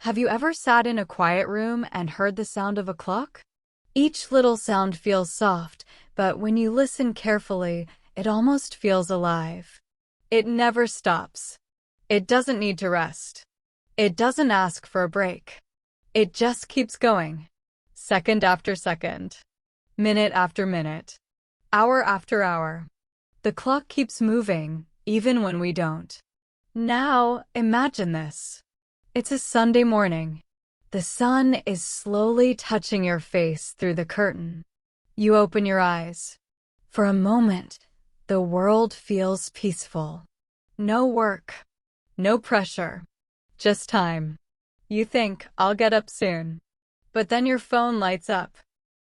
Have you ever sat in a quiet room and heard the sound of a clock? Each little sound feels soft, but when you listen carefully, it almost feels alive. It never stops. It doesn't need to rest. It doesn't ask for a break. It just keeps going. Second after second. Minute after minute. Hour after hour. The clock keeps moving, even when we don't. Now, imagine this. It's a Sunday morning. The sun is slowly touching your face through the curtain. You open your eyes. For a moment, the world feels peaceful. No work. No pressure. Just time. You think, I'll get up soon. But then your phone lights up.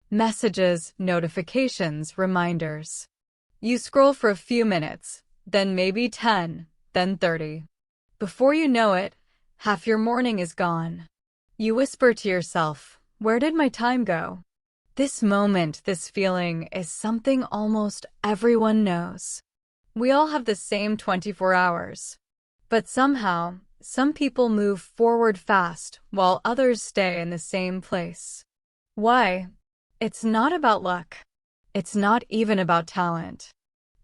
Messages, notifications, reminders. You scroll for a few minutes, then maybe 10, then 30. Before you know it, half your morning is gone. You whisper to yourself, where did my time go? This moment, this feeling, is something almost everyone knows. We all have the same 24 hours. But somehow, some people move forward fast while others stay in the same place. Why? It's not about luck. It's not even about talent.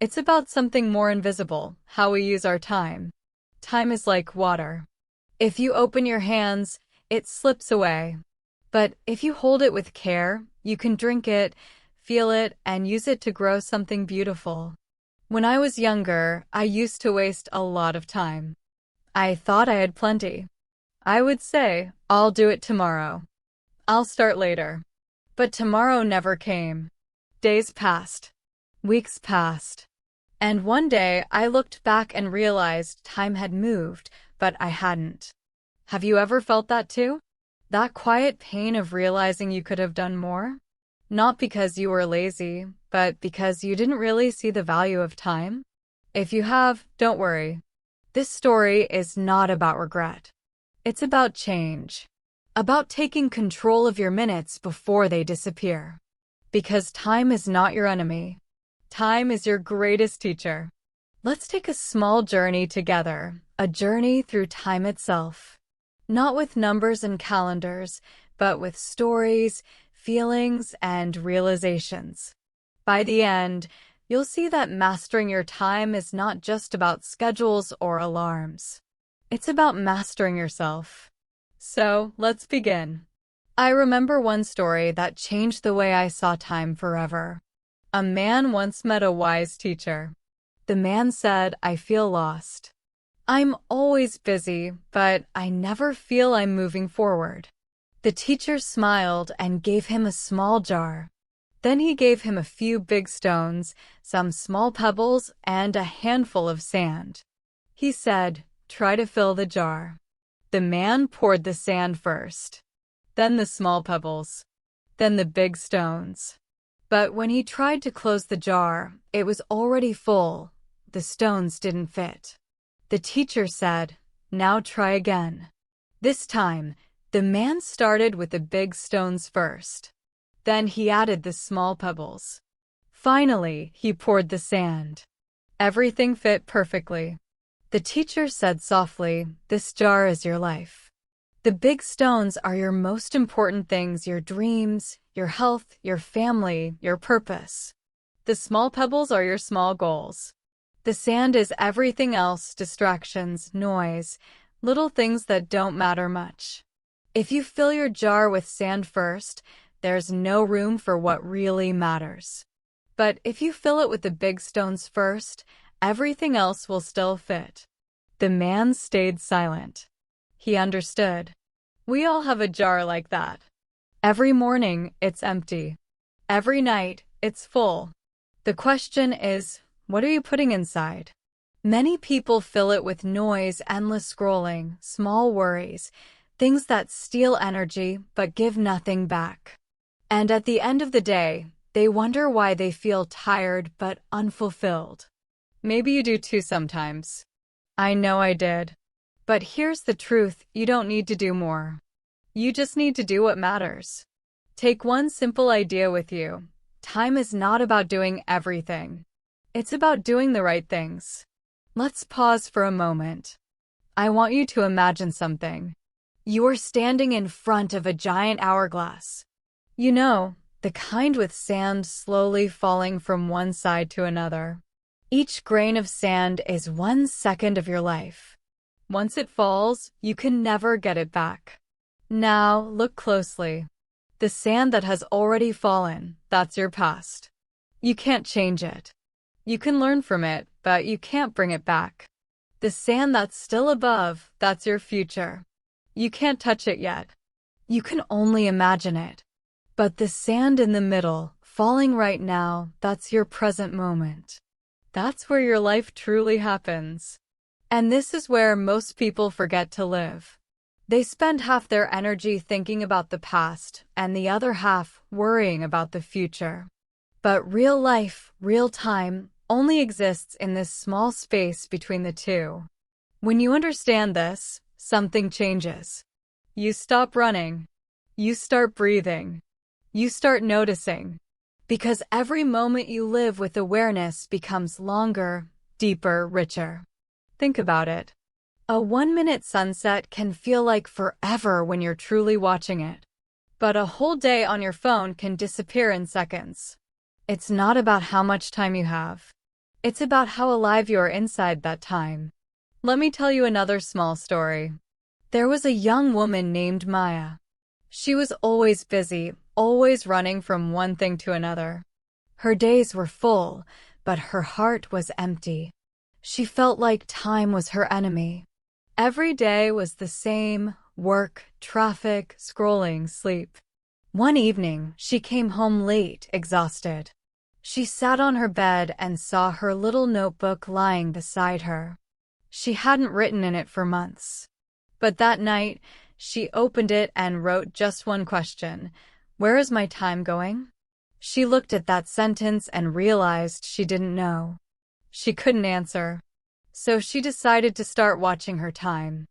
It's about something more invisible, how we use our time. Time is like water. If you open your hands, it slips away. But if you hold it with care, you can drink it, feel it, and use it to grow something beautiful. When I was younger, I used to waste a lot of time. I thought I had plenty. I would say, I'll do it tomorrow. I'll start later. But tomorrow never came. Days passed. Weeks passed. And one day, I looked back and realized time had moved, but I hadn't. Have you ever felt that too? That quiet pain of realizing you could have done more? Not because you were lazy, but because you didn't really see the value of time? If you have, don't worry. This story is not about regret. It's about change. About taking control of your minutes before they disappear. Because time is not your enemy. Time is your greatest teacher. Let's take a small journey together, a journey through time itself. Not with numbers and calendars, but with stories, feelings, and realizations. By the end, you'll see that mastering your time is not just about schedules or alarms. It's about mastering yourself. So, let's begin. I remember one story that changed the way I saw time forever. A man once met a wise teacher. The man said, I feel lost. I'm always busy, but I never feel I'm moving forward. The teacher smiled and gave him a small jar. Then he gave him a few big stones, some small pebbles, and a handful of sand. He said, try to fill the jar. The man poured the sand first, then the small pebbles, then the big stones. But when he tried to close the jar, it was already full. The stones didn't fit. The teacher said, now try again. This time, the man started with the big stones first. Then he added the small pebbles. Finally, he poured the sand. Everything fit perfectly. The teacher said softly, this jar is your life. The big stones are your most important things, your dreams, your health, your family, your purpose. The small pebbles are your small goals. The sand is everything else, distractions, noise, little things that don't matter much. If you fill your jar with sand first, there's no room for what really matters. But if you fill it with the big stones first, everything else will still fit. The man stayed silent. He understood. We all have a jar like that. Every morning, it's empty. Every night, it's full. The question is, what are you putting inside? Many people fill it with noise, endless scrolling, small worries, things that steal energy but give nothing back. And at the end of the day, they wonder why they feel tired but unfulfilled. Maybe you do too sometimes. I know I did. But here's the truth, you don't need to do more. You just need to do what matters. Take one simple idea with you. Time is not about doing everything. It's about doing the right things. Let's pause for a moment. I want you to imagine something. You're standing in front of a giant hourglass. You know, the kind with sand slowly falling from one side to another. Each grain of sand is 1 second of your life. Once it falls, you can never get it back. Now, look closely. The sand that has already fallen, that's your past. You can't change it. You can learn from it, but you can't bring it back. The sand that's still above, that's your future. You can't touch it yet. You can only imagine it. But the sand in the middle, falling right now, that's your present moment. That's where your life truly happens. And this is where most people forget to live. They spend half their energy thinking about the past and the other half worrying about the future. But real life, real time, only exists in this small space between the two. When you understand this, something changes. You stop running. You start breathing. You start noticing. Because every moment you live with awareness becomes longer, deeper, richer. Think about it. A 1-minute sunset can feel like forever when you're truly watching it. But a whole day on your phone can disappear in seconds. It's not about how much time you have. It's about how alive you are inside that time. Let me tell you another small story. There was a young woman named Maya. She was always busy, always running from one thing to another. Her days were full, but her heart was empty. She felt like time was her enemy. Every day was the same: work, traffic, scrolling, sleep. One evening, she came home late, exhausted. She sat on her bed and saw her little notebook lying beside her. She hadn't written in it for months. But that night, she opened it and wrote just one question: "Where is my time going?" She looked at that sentence and realized she didn't know. She couldn't answer. So she decided to start watching her time.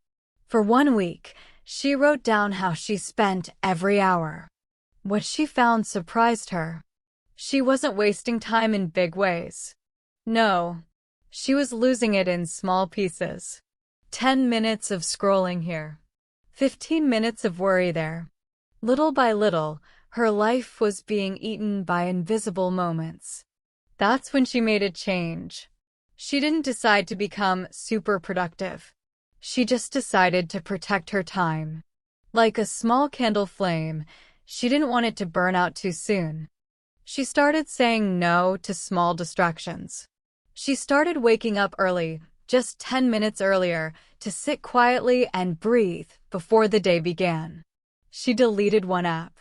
For 1 week, she wrote down how she spent every hour. What she found surprised her. She wasn't wasting time in big ways. No, she was losing it in small pieces. 10 minutes of scrolling here. 15 minutes of worry there. Little by little, her life was being eaten by invisible moments. That's when she made a change. She didn't decide to become super productive. She just decided to protect her time. Like a small candle flame, she didn't want it to burn out too soon. She started saying no to small distractions. She started waking up early, just 10 minutes earlier, to sit quietly and breathe before the day began. She deleted one app.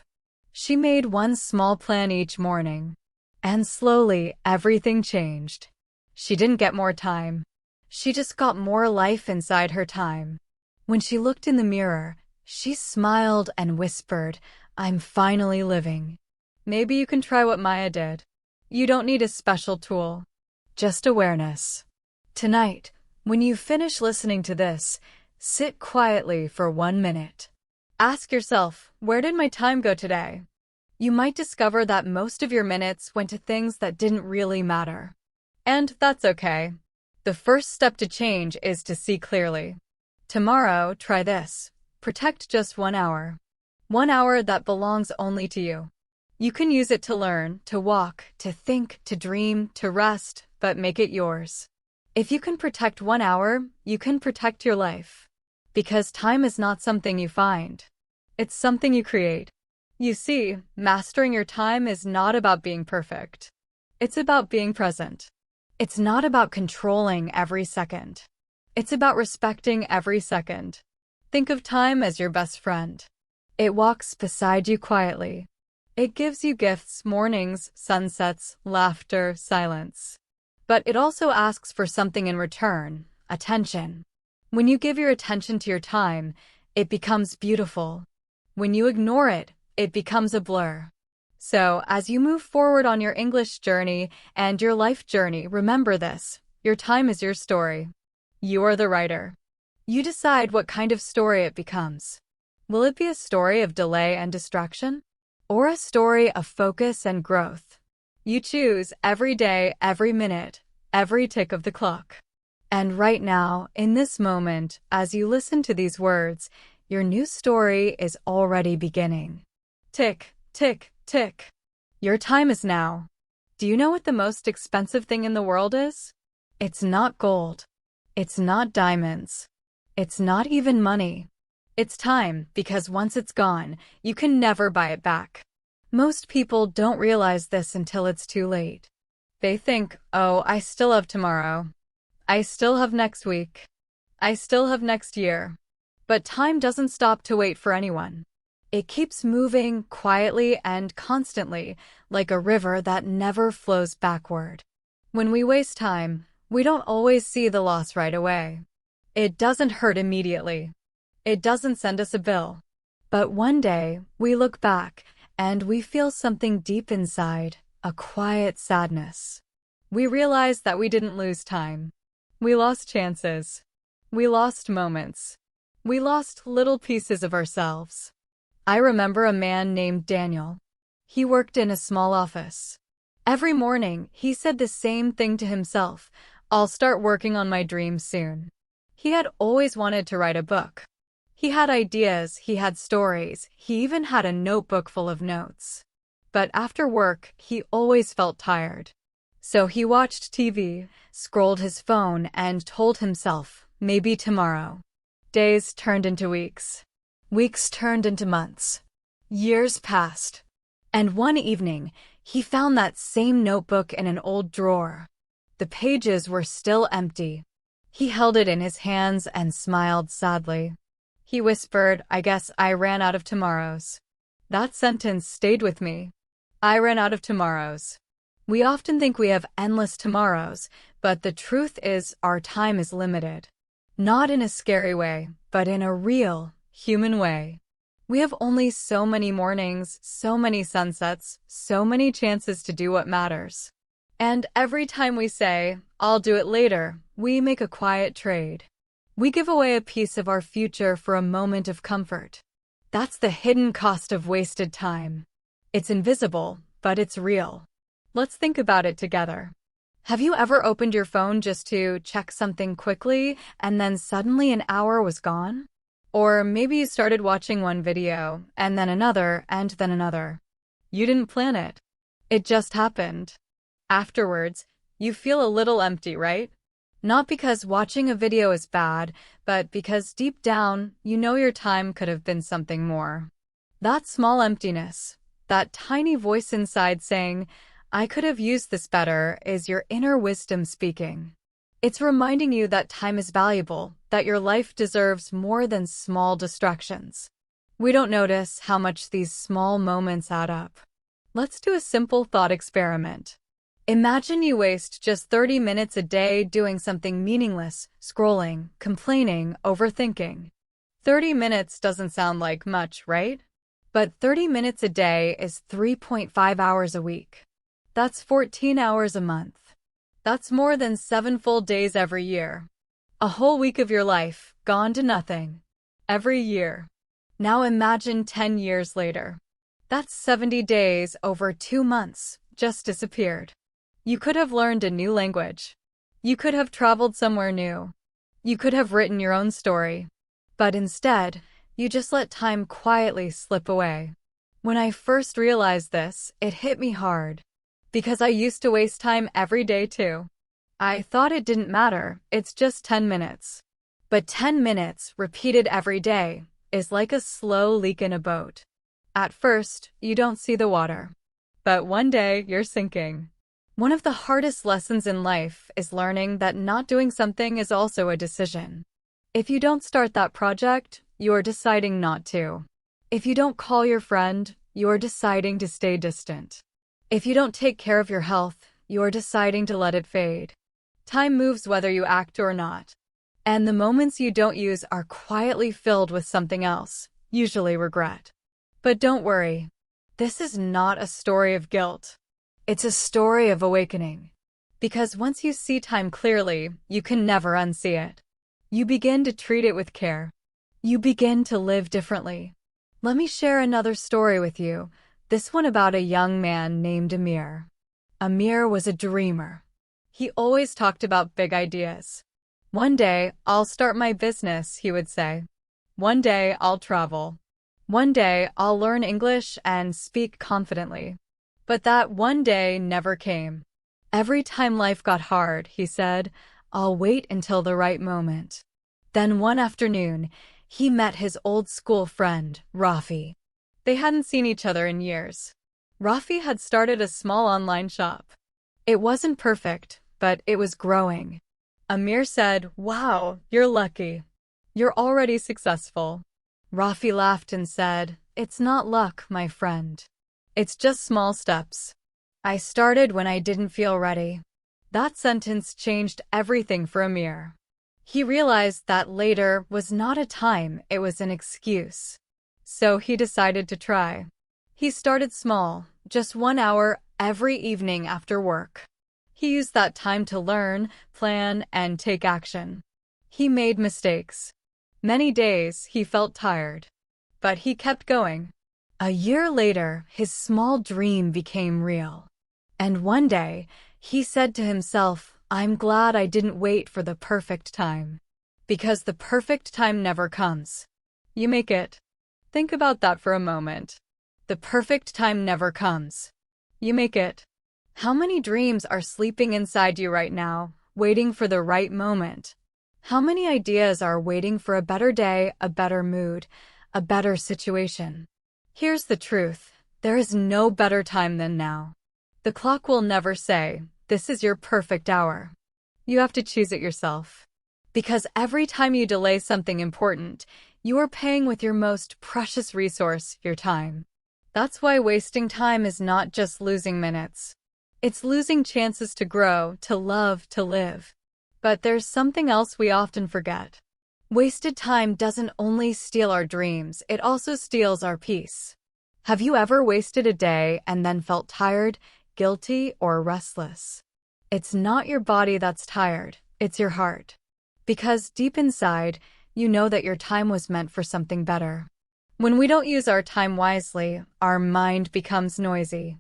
She made one small plan each morning. And slowly, everything changed. She didn't get more time. She just got more life inside her time. When she looked in the mirror, she smiled and whispered, "I'm finally living." Maybe you can try what Maya did. You don't need a special tool. Just awareness. Tonight, when you finish listening to this, sit quietly for 1 minute. Ask yourself, where did my time go today? You might discover that most of your minutes went to things that didn't really matter. And that's okay. The first step to change is to see clearly. Tomorrow, try this. Protect just 1 hour. 1 hour that belongs only to you. You can use it to learn, to walk, to think, to dream, to rest, but make it yours. If you can protect 1 hour, you can protect your life. Because time is not something you find. It's something you create. You see, mastering your time is not about being perfect. It's about being present. It's not about controlling every second. It's about respecting every second. Think of time as your best friend. It walks beside you quietly. It gives you gifts, mornings, sunsets, laughter, silence. But it also asks for something in return: attention. When you give your attention to your time, it becomes beautiful. When you ignore it, it becomes a blur. So, as you move forward on your English journey and your life journey, remember this: your time is your story. You are the writer. You decide what kind of story it becomes. Will it be a story of delay and distraction? Or a story of focus and growth? You choose every day, every minute, every tick of the clock. And right now, in this moment, as you listen to these words, Your new story is already beginning. Tick, tick, tick. Your time is now. Do you know what the most expensive thing in the world is? It's not gold. It's not diamonds. It's not even money. It's time, because once it's gone, you can never buy it back. Most people don't realize this until it's too late. They think, oh, I still have tomorrow. I still have next week. I still have next year. But time doesn't stop to wait for anyone. It keeps moving quietly and constantly, like a river that never flows backward. When we waste time, we don't always see the loss right away. It doesn't hurt immediately. It doesn't send us a bill. But one day, we look back, and we feel something deep inside, a quiet sadness. We realize that we didn't lose time. We lost chances. We lost moments. We lost little pieces of ourselves. I remember a man named Daniel. He worked in a small office. Every morning, he said the same thing to himself: I'll start working on my dreams soon. He had always wanted to write a book. He had ideas, he had stories, he even had a notebook full of notes. But after work, he always felt tired. So he watched TV, scrolled his phone, and told himself, maybe tomorrow. Days turned into weeks. Weeks turned into months. Years passed. And one evening, he found that same notebook in an old drawer. The pages were still empty. He held it in his hands and smiled sadly. He whispered, I guess I ran out of tomorrows. That sentence stayed with me. I ran out of tomorrows. We often think we have endless tomorrows, but the truth is our time is limited. Not in a scary way, but in a real, human way. We have only so many mornings, so many sunsets, so many chances to do what matters. And every time we say, I'll do it later, we make a quiet trade. We give away a piece of our future for a moment of comfort. That's the hidden cost of wasted time. It's invisible, but it's real. Let's think about it together. Have you ever opened your phone just to check something quickly, and then suddenly an hour was gone? Or maybe you started watching one video, and then another, and then another. You didn't plan it. It just happened. Afterwards, you feel a little empty, right? Not because watching a video is bad, but because deep down, you know your time could have been something more. That small emptiness, that tiny voice inside saying, I could have used this better, is your inner wisdom speaking. It's reminding you that time is valuable, that your life deserves more than small distractions. We don't notice how much these small moments add up. Let's do a simple thought experiment. Imagine you waste just 30 minutes a day doing something meaningless, scrolling, complaining, overthinking. 30 minutes doesn't sound like much, right? But 30 minutes a day is 3.5 hours a week. That's 14 hours a month. That's more than 7 full days every year. A whole week of your life, gone to nothing. Every year. Now imagine 10 years later. That's 70 days over 2 months, just disappeared. You could have learned a new language. You could have traveled somewhere new. You could have written your own story. But instead, you just let time quietly slip away. When I first realized this, it hit me hard. Because I used to waste time every day too. I thought it didn't matter, it's just 10 minutes. But 10 minutes, repeated every day, is like a slow leak in a boat. At first, you don't see the water. But one day, you're sinking. One of the hardest lessons in life is learning that not doing something is also a decision. If you don't start that project, you're deciding not to. If you don't call your friend, you're deciding to stay distant. If you don't take care of your health, you're deciding to let it fade. Time moves whether you act or not. And the moments you don't use are quietly filled with something else, usually regret. But don't worry. This is not a story of guilt. It's a story of awakening. Because once you see time clearly, you can never unsee it. You begin to treat it with care. You begin to live differently. Let me share another story with you. This one about a young man named Amir. Amir was a dreamer. He always talked about big ideas. One day, I'll start my business, he would say. One day I'll travel. One day I'll learn English and speak confidently. But that one day never came. Every time life got hard, he said, I'll wait until the right moment. Then one afternoon, he met his old school friend, Rafi. They hadn't seen each other in years. Rafi had started a small online shop. It wasn't perfect, but it was growing. Amir said, "Wow, you're lucky. You're already successful." Rafi laughed and said, "It's not luck, my friend. It's just small steps. I started when I didn't feel ready." That sentence changed everything for Amir. He realized that later was not a time, it was an excuse. So he decided to try. He started small, just 1 hour every evening after work. He used that time to learn, plan, and take action. He made mistakes. Many days he felt tired. But he kept going. A year later, his small dream became real. And one day, he said to himself, "I'm glad I didn't wait for the perfect time." Because the perfect time never comes. You make it. Think about that for a moment. The perfect time never comes. You make it. How many dreams are sleeping inside you right now, waiting for the right moment? How many ideas are waiting for a better day, a better mood, a better situation? Here's the truth. There is no better time than now. The clock will never say, "This is your perfect hour." You have to choose it yourself. Because every time you delay something important, you are paying with your most precious resource, your time. That's why wasting time is not just losing minutes. It's losing chances to grow, to love, to live. But there's something else we often forget. Wasted time doesn't only steal our dreams, it also steals our peace. Have you ever wasted a day and then felt tired, guilty, or restless? It's not your body that's tired, it's your heart. Because deep inside, you know that your time was meant for something better. When we don't use our time wisely, our mind becomes noisy.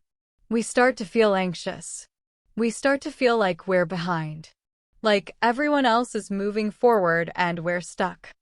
We start to feel anxious. We start to feel like we're behind. Like everyone else is moving forward and we're stuck.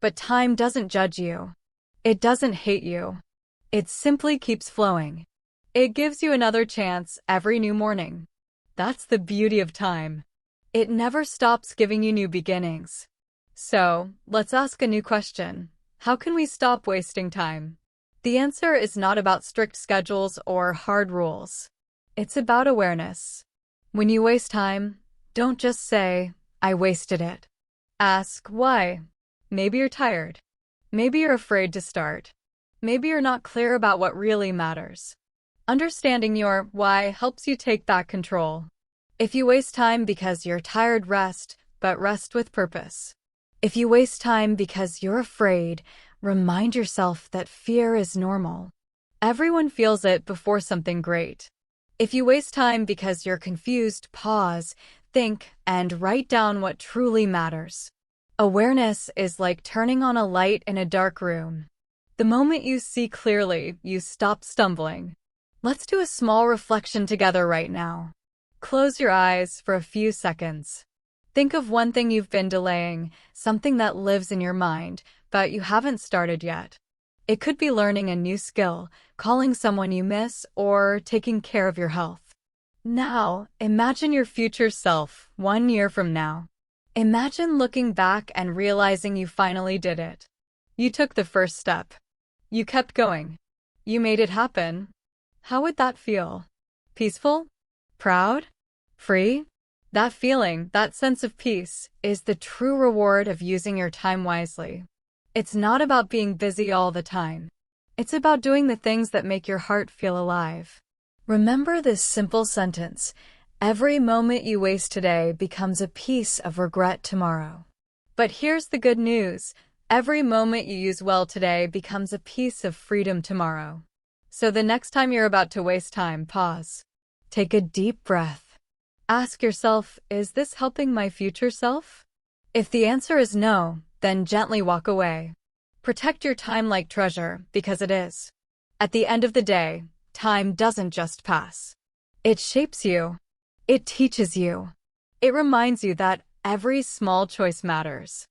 But time doesn't judge you. It doesn't hate you. It simply keeps flowing. It gives you another chance every new morning. That's the beauty of time. It never stops giving you new beginnings. So, let's ask a new question. How can we stop wasting time? The answer is not about strict schedules or hard rules. It's about awareness. When you waste time, don't just say, "I wasted it." Ask why. Maybe you're tired. Maybe you're afraid to start. Maybe you're not clear about what really matters. Understanding your why helps you take back control. If you waste time because you're tired, rest, but rest with purpose. If you waste time because you're afraid, remind yourself that fear is normal. Everyone feels it before something great. If you waste time because you're confused, pause, think, and write down what truly matters. Awareness is like turning on a light in a dark room. The moment you see clearly, you stop stumbling. Let's do a small reflection together right now. Close your eyes for a few seconds. Think of one thing you've been delaying, something that lives in your mind, but you haven't started yet. It could be learning a new skill, calling someone you miss, or taking care of your health. Now, imagine your future self 1 year from now. Imagine looking back and realizing you finally did it. You took the first step. You kept going. You made it happen. How would that feel? Peaceful? Proud? Free? That feeling, that sense of peace, is the true reward of using your time wisely. It's not about being busy all the time. It's about doing the things that make your heart feel alive. Remember this simple sentence: every moment you waste today becomes a piece of regret tomorrow. But here's the good news: every moment you use well today becomes a piece of freedom tomorrow. So the next time you're about to waste time, pause. Take a deep breath. Ask yourself, is this helping my future self? If the answer is no, then gently walk away. Protect your time like treasure, because it is. At the end of the day, time doesn't just pass. It shapes you. It teaches you. It reminds you that every small choice matters.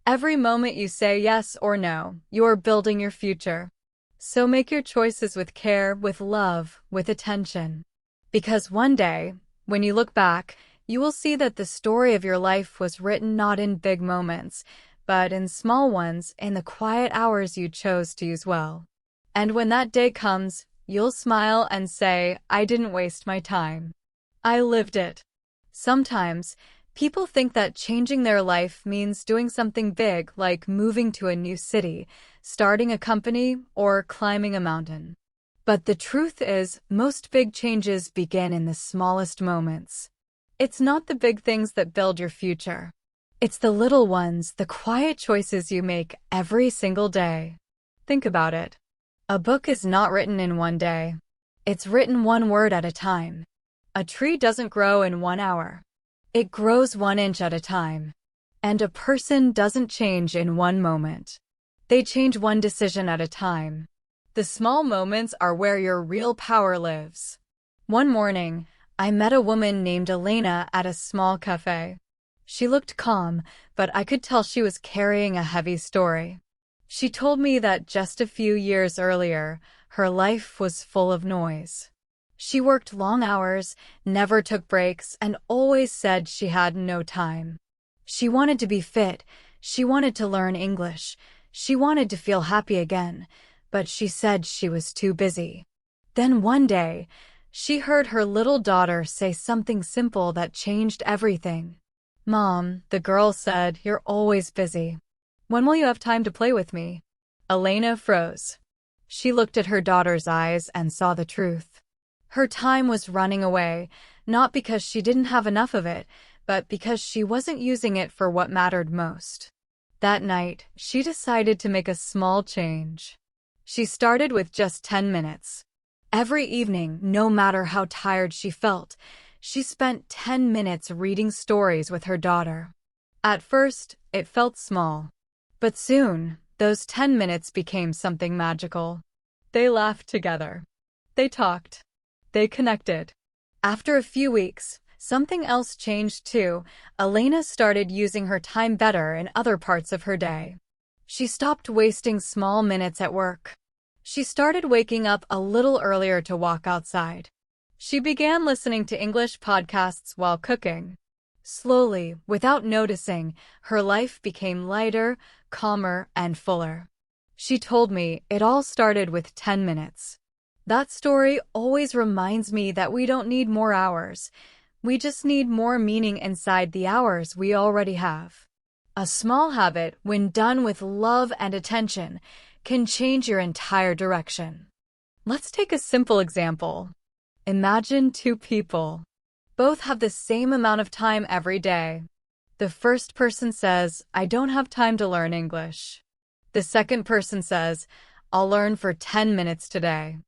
Every moment you say yes or no, you're building your future. So make your choices with care, with love, with attention. Because one day, when you look back, you will see that the story of your life was written not in big moments, but in small ones, in the quiet hours you chose to use well. And when that day comes, you'll smile and say, I didn't waste my time. I lived it. Sometimes, people think that changing their life means doing something big, like moving to a new city, starting a company, or climbing a mountain. But the truth is, most big changes begin in the smallest moments. It's not the big things that build your future. It's the little ones, the quiet choices you make every single day. Think about it. A book is not written in one day. It's written one word at a time. A tree doesn't grow in 1 hour. It grows 1 inch at a time. And a person doesn't change in one moment. They change one decision at a time. The small moments are where your real power lives. One morning, I met a woman named Elena at a small cafe. She looked calm, but I could tell she was carrying a heavy story. She told me that just a few years earlier, her life was full of noise. She worked long hours, never took breaks, and always said she had no time. She wanted to be fit, she wanted to learn English, she wanted to feel happy again, but she said she was too busy. Then one day, she heard her little daughter say something simple that changed everything. Mom, the girl said, you're always busy. When will you have time to play with me? Elena froze. She looked at her daughter's eyes and saw the truth. Her time was running away, not because she didn't have enough of it, but because she wasn't using it for what mattered most. That night, she decided to make a small change. She started with just 10 minutes. Every evening, no matter how tired she felt, she spent 10 minutes reading stories with her daughter. At first, it felt small. But soon, those 10 minutes became something magical. They laughed together. They talked. They connected. After a few weeks, something else changed too. Elena started using her time better in other parts of her day. She stopped wasting small minutes at work. She started waking up a little earlier to walk outside. She began listening to English podcasts while cooking. Slowly, without noticing, her life became lighter, calmer, and fuller. She told me it all started with 10 minutes. That story always reminds me that we don't need more hours. We just need more meaning inside the hours we already have. A small habit, when done with love and attention, can change your entire direction. Let's take a simple example. Imagine two people. Both have the same amount of time every day. The first person says, I don't have time to learn English. The second person says, I'll learn for 10 minutes today.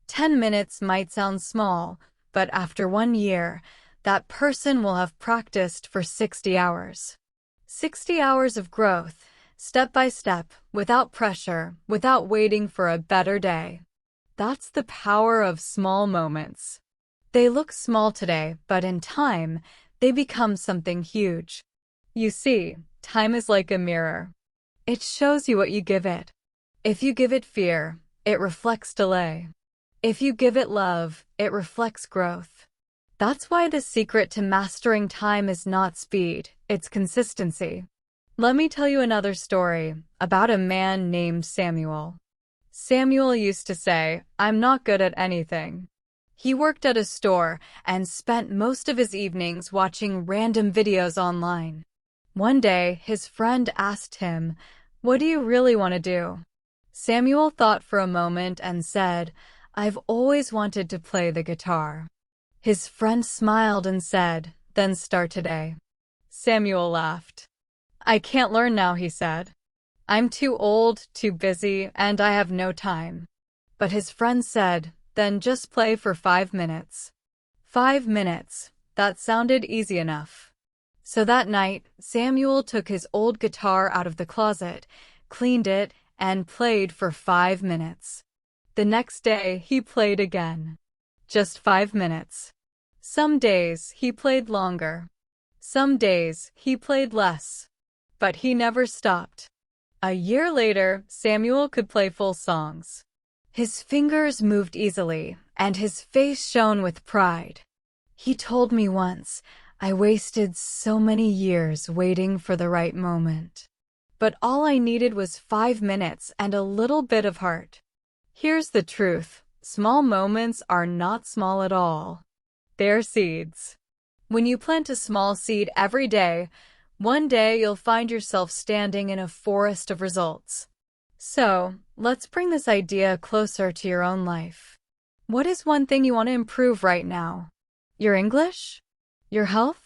10 minutes might sound small, but after 1 year, that person will have practiced for 60 hours. 60 hours of growth, step by step, without pressure, without waiting for a better day. That's the power of small moments. They look small today, but in time, they become something huge. You see, time is like a mirror. It shows you what you give it. If you give it fear, it reflects delay. If you give it love, it reflects growth. That's why the secret to mastering time is not speed, it's consistency. Let me tell you another story about a man named Samuel. Samuel used to say, I'm not good at anything. He worked at a store and spent most of his evenings watching random videos online. One day, his friend asked him, what do you really want to do? Samuel thought for a moment and said, I've always wanted to play the guitar. His friend smiled and said, then start today. Samuel laughed. I can't learn now, he said. I'm too old, too busy, and I have no time. But his friend said, then just play for 5 minutes. 5 minutes, that sounded easy enough. So that night, Samuel took his old guitar out of the closet, cleaned it, and played for 5 minutes. The next day, he played again. Just 5 minutes. Some days, he played longer. Some days, he played less. but he never stopped. A year later, Samuel could play full songs. His fingers moved easily, and his face shone with pride. He told me once, "I wasted so many years waiting for the right moment. But all I needed was 5 minutes and a little bit of heart." Here's the truth. Small moments are not small at all. They're seeds. When you plant a small seed every day, one day you'll find yourself standing in a forest of results. So, let's bring this idea closer to your own life. What is one thing you want to improve right now? Your English? Your health?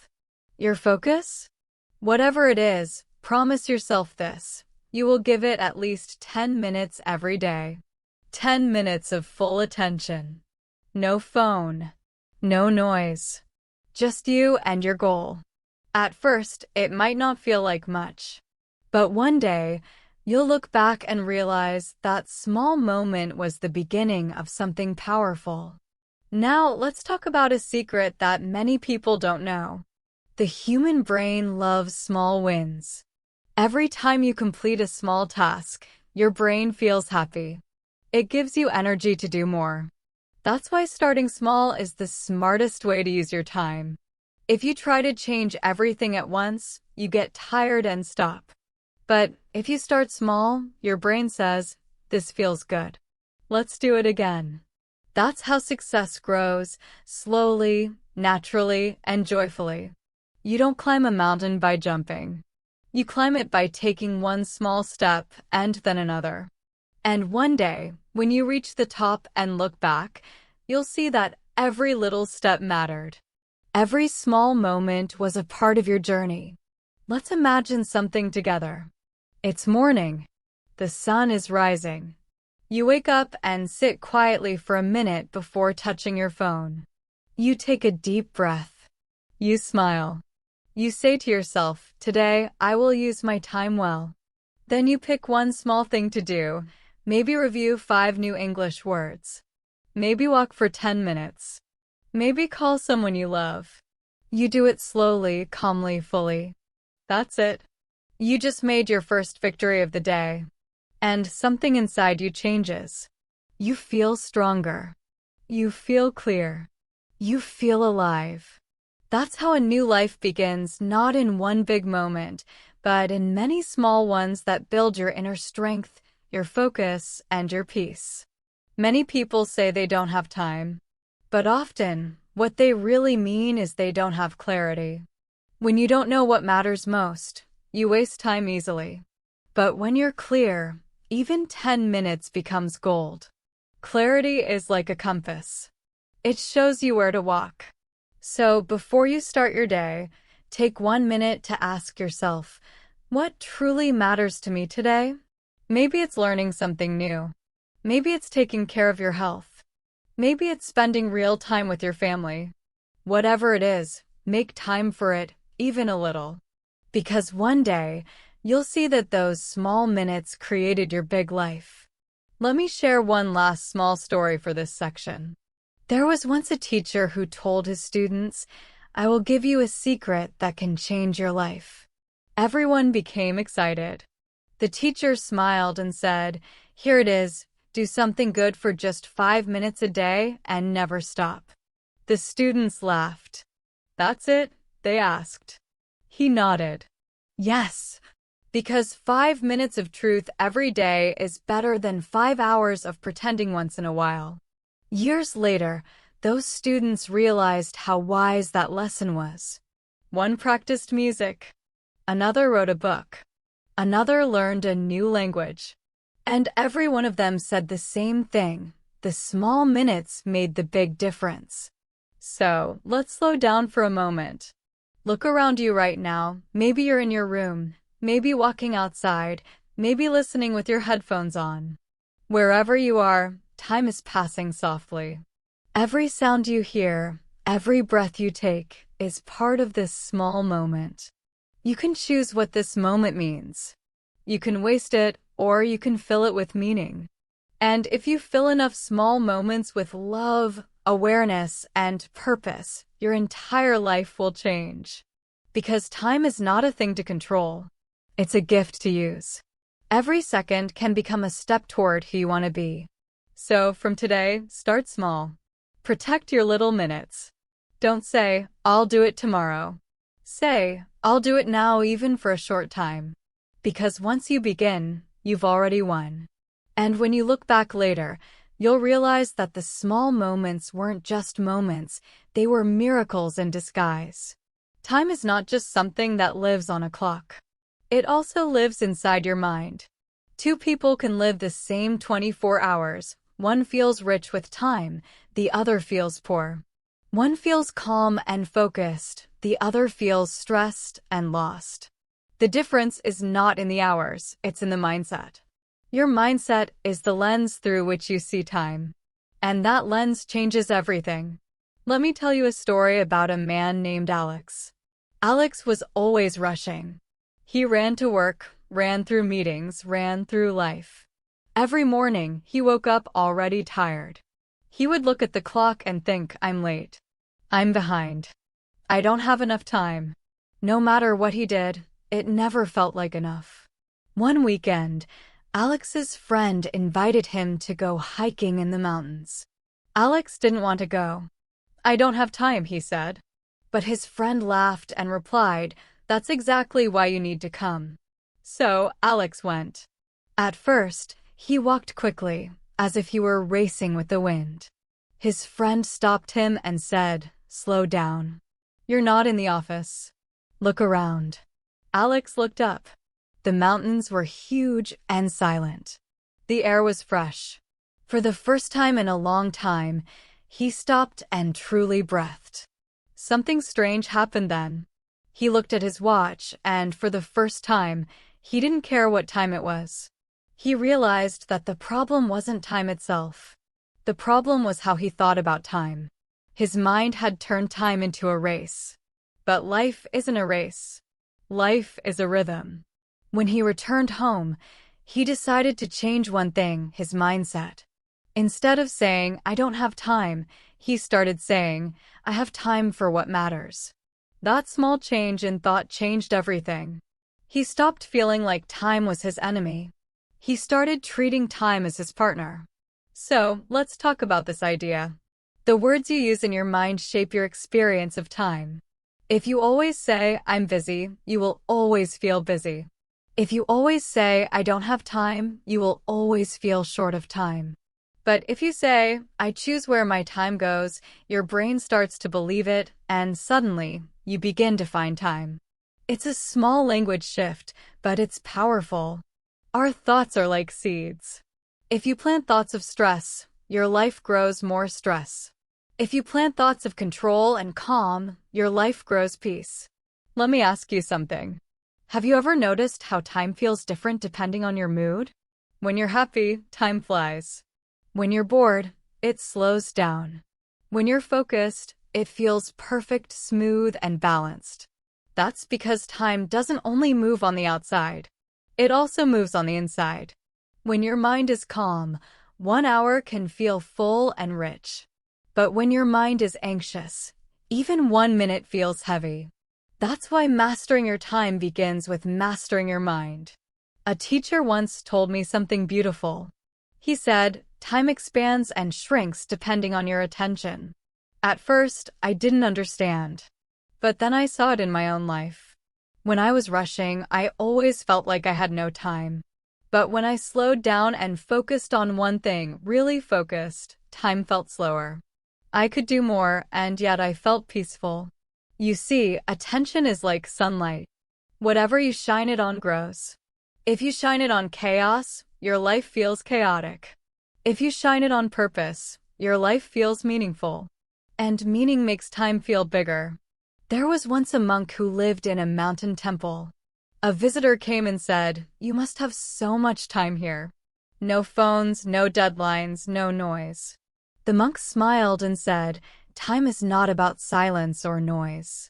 Your focus? Whatever it is, promise yourself this. You will give it at least 10 minutes every day. 10 minutes of full attention. No phone. No noise. Just you and your goal. At first, it might not feel like much. But one day, you'll look back and realize that small moment was the beginning of something powerful. Now, let's talk about a secret that many people don't know. The human brain loves small wins. Every time you complete a small task, your brain feels happy. It gives you energy to do more. That's why starting small is the smartest way to use your time. If you try to change everything at once, you get tired and stop. But if you start small, your brain says, "This feels good. Let's do it again." That's how success grows, slowly, naturally, and joyfully. You don't climb a mountain by jumping. You climb it by taking one small step and then another. And one day, when you reach the top and look back, you'll see that every little step mattered. Every small moment was a part of your journey. Let's imagine something together. It's morning. The sun is rising. You wake up and sit quietly for a minute before touching your phone. You take a deep breath. You smile. You say to yourself, "Today, I will use my time well." Then you pick one small thing to do. Maybe review 5 new English words. Maybe walk for 10 minutes. Maybe call someone you love. You do it slowly, calmly, fully. That's it. You just made your first victory of the day. And something inside you changes. You feel stronger. You feel clear. You feel alive. That's how a new life begins, not in one big moment, but in many small ones that build your inner strength, your focus, and your peace. Many people say they don't have time, but often, what they really mean is they don't have clarity. When you don't know what matters most, you waste time easily. But when you're clear, even 10 minutes becomes gold. Clarity is like a compass. It shows you where to walk. So before you start your day, take 1 minute to ask yourself, what truly matters to me today? Maybe it's learning something new. Maybe it's taking care of your health. Maybe it's spending real time with your family. Whatever it is, make time for it, even a little. Because one day, you'll see that those small minutes created your big life. Let me share one last small story for this section. There was once a teacher who told his students, "I will give you a secret that can change your life." Everyone became excited. The teacher smiled and said, "Here it is, do something good for just 5 minutes a day and never stop." The students laughed. "That's it?" they asked. He nodded. "Yes. Because 5 minutes of truth every day is better than 5 hours of pretending once in a while." Years later, those students realized how wise that lesson was. One practiced music. Another wrote a book. Another learned a new language. And every one of them said the same thing. The small minutes made the big difference. So, let's slow down for a moment. Look around you right now. Maybe you're in your room. Maybe walking outside, maybe listening with your headphones on. Wherever you are, time is passing softly. Every sound you hear, every breath you take, is part of this small moment. You can choose what this moment means. You can waste it, or you can fill it with meaning. And if you fill enough small moments with love, awareness, and purpose, your entire life will change. Because time is not a thing to control. It's a gift to use. Every second can become a step toward who you want to be. So, from today, start small. Protect your little minutes. Don't say, I'll do it tomorrow. Say, I'll do it now, even for a short time. Because once you begin, you've already won. And when you look back later, you'll realize that the small moments weren't just moments, they were miracles in disguise. Time is not just something that lives on a clock. It also lives inside your mind. Two people can live the same 24 hours. One feels rich with time, the other feels poor. One feels calm and focused, the other feels stressed and lost. The difference is not in the hours, it's in the mindset. Your mindset is the lens through which you see time. And that lens changes everything. Let me tell you a story about a man named Alex. Alex was always rushing. He ran to work, ran through meetings, ran through life. Every morning, he woke up already tired. He would look at the clock and think, I'm late. I'm behind. I don't have enough time. No matter what he did, it never felt like enough. One weekend, Alex's friend invited him to go hiking in the mountains. Alex didn't want to go. I don't have time, he said. But his friend laughed and replied, that's exactly why you need to come. So, Alex went. At first, he walked quickly, as if he were racing with the wind. His friend stopped him and said, slow down. You're not in the office. Look around. Alex looked up. The mountains were huge and silent. The air was fresh. For the first time in a long time, he stopped and truly breathed. Something strange happened then. He looked at his watch, and for the first time, he didn't care what time it was. He realized that the problem wasn't time itself. The problem was how he thought about time. His mind had turned time into a race. But life isn't a race. Life is a rhythm. When he returned home, he decided to change one thing, his mindset. Instead of saying, I don't have time, he started saying, I have time for what matters. That small change in thought changed everything. He stopped feeling like time was his enemy. He started treating time as his partner. So, let's talk about this idea. The words you use in your mind shape your experience of time. If you always say, I'm busy, you will always feel busy. If you always say, I don't have time, you will always feel short of time. But if you say, I choose where my time goes, your brain starts to believe it, and suddenly, you begin to find time. It's a small language shift, but it's powerful. Our thoughts are like seeds. If you plant thoughts of stress, your life grows more stress. If you plant thoughts of control and calm, your life grows peace. Let me ask you something. Have you ever noticed how time feels different depending on your mood? When you're happy, time flies. When you're bored, it slows down. When you're focused, it feels perfect, smooth, and balanced. That's because time doesn't only move on the outside. It also moves on the inside. When your mind is calm, 1 hour can feel full and rich. But when your mind is anxious, even 1 minute feels heavy. That's why mastering your time begins with mastering your mind. A teacher once told me something beautiful. He said, time expands and shrinks depending on your attention. At first, I didn't understand. But then I saw it in my own life. When I was rushing, I always felt like I had no time. But when I slowed down and focused on one thing, really focused, time felt slower. I could do more, and yet I felt peaceful. You see, attention is like sunlight. Whatever you shine it on grows. If you shine it on chaos, your life feels chaotic. If you shine it on purpose, your life feels meaningful. And meaning makes time feel bigger. There was once a monk who lived in a mountain temple. A visitor came and said, you must have so much time here. No phones, no deadlines, no noise. The monk smiled and said, time is not about silence or noise.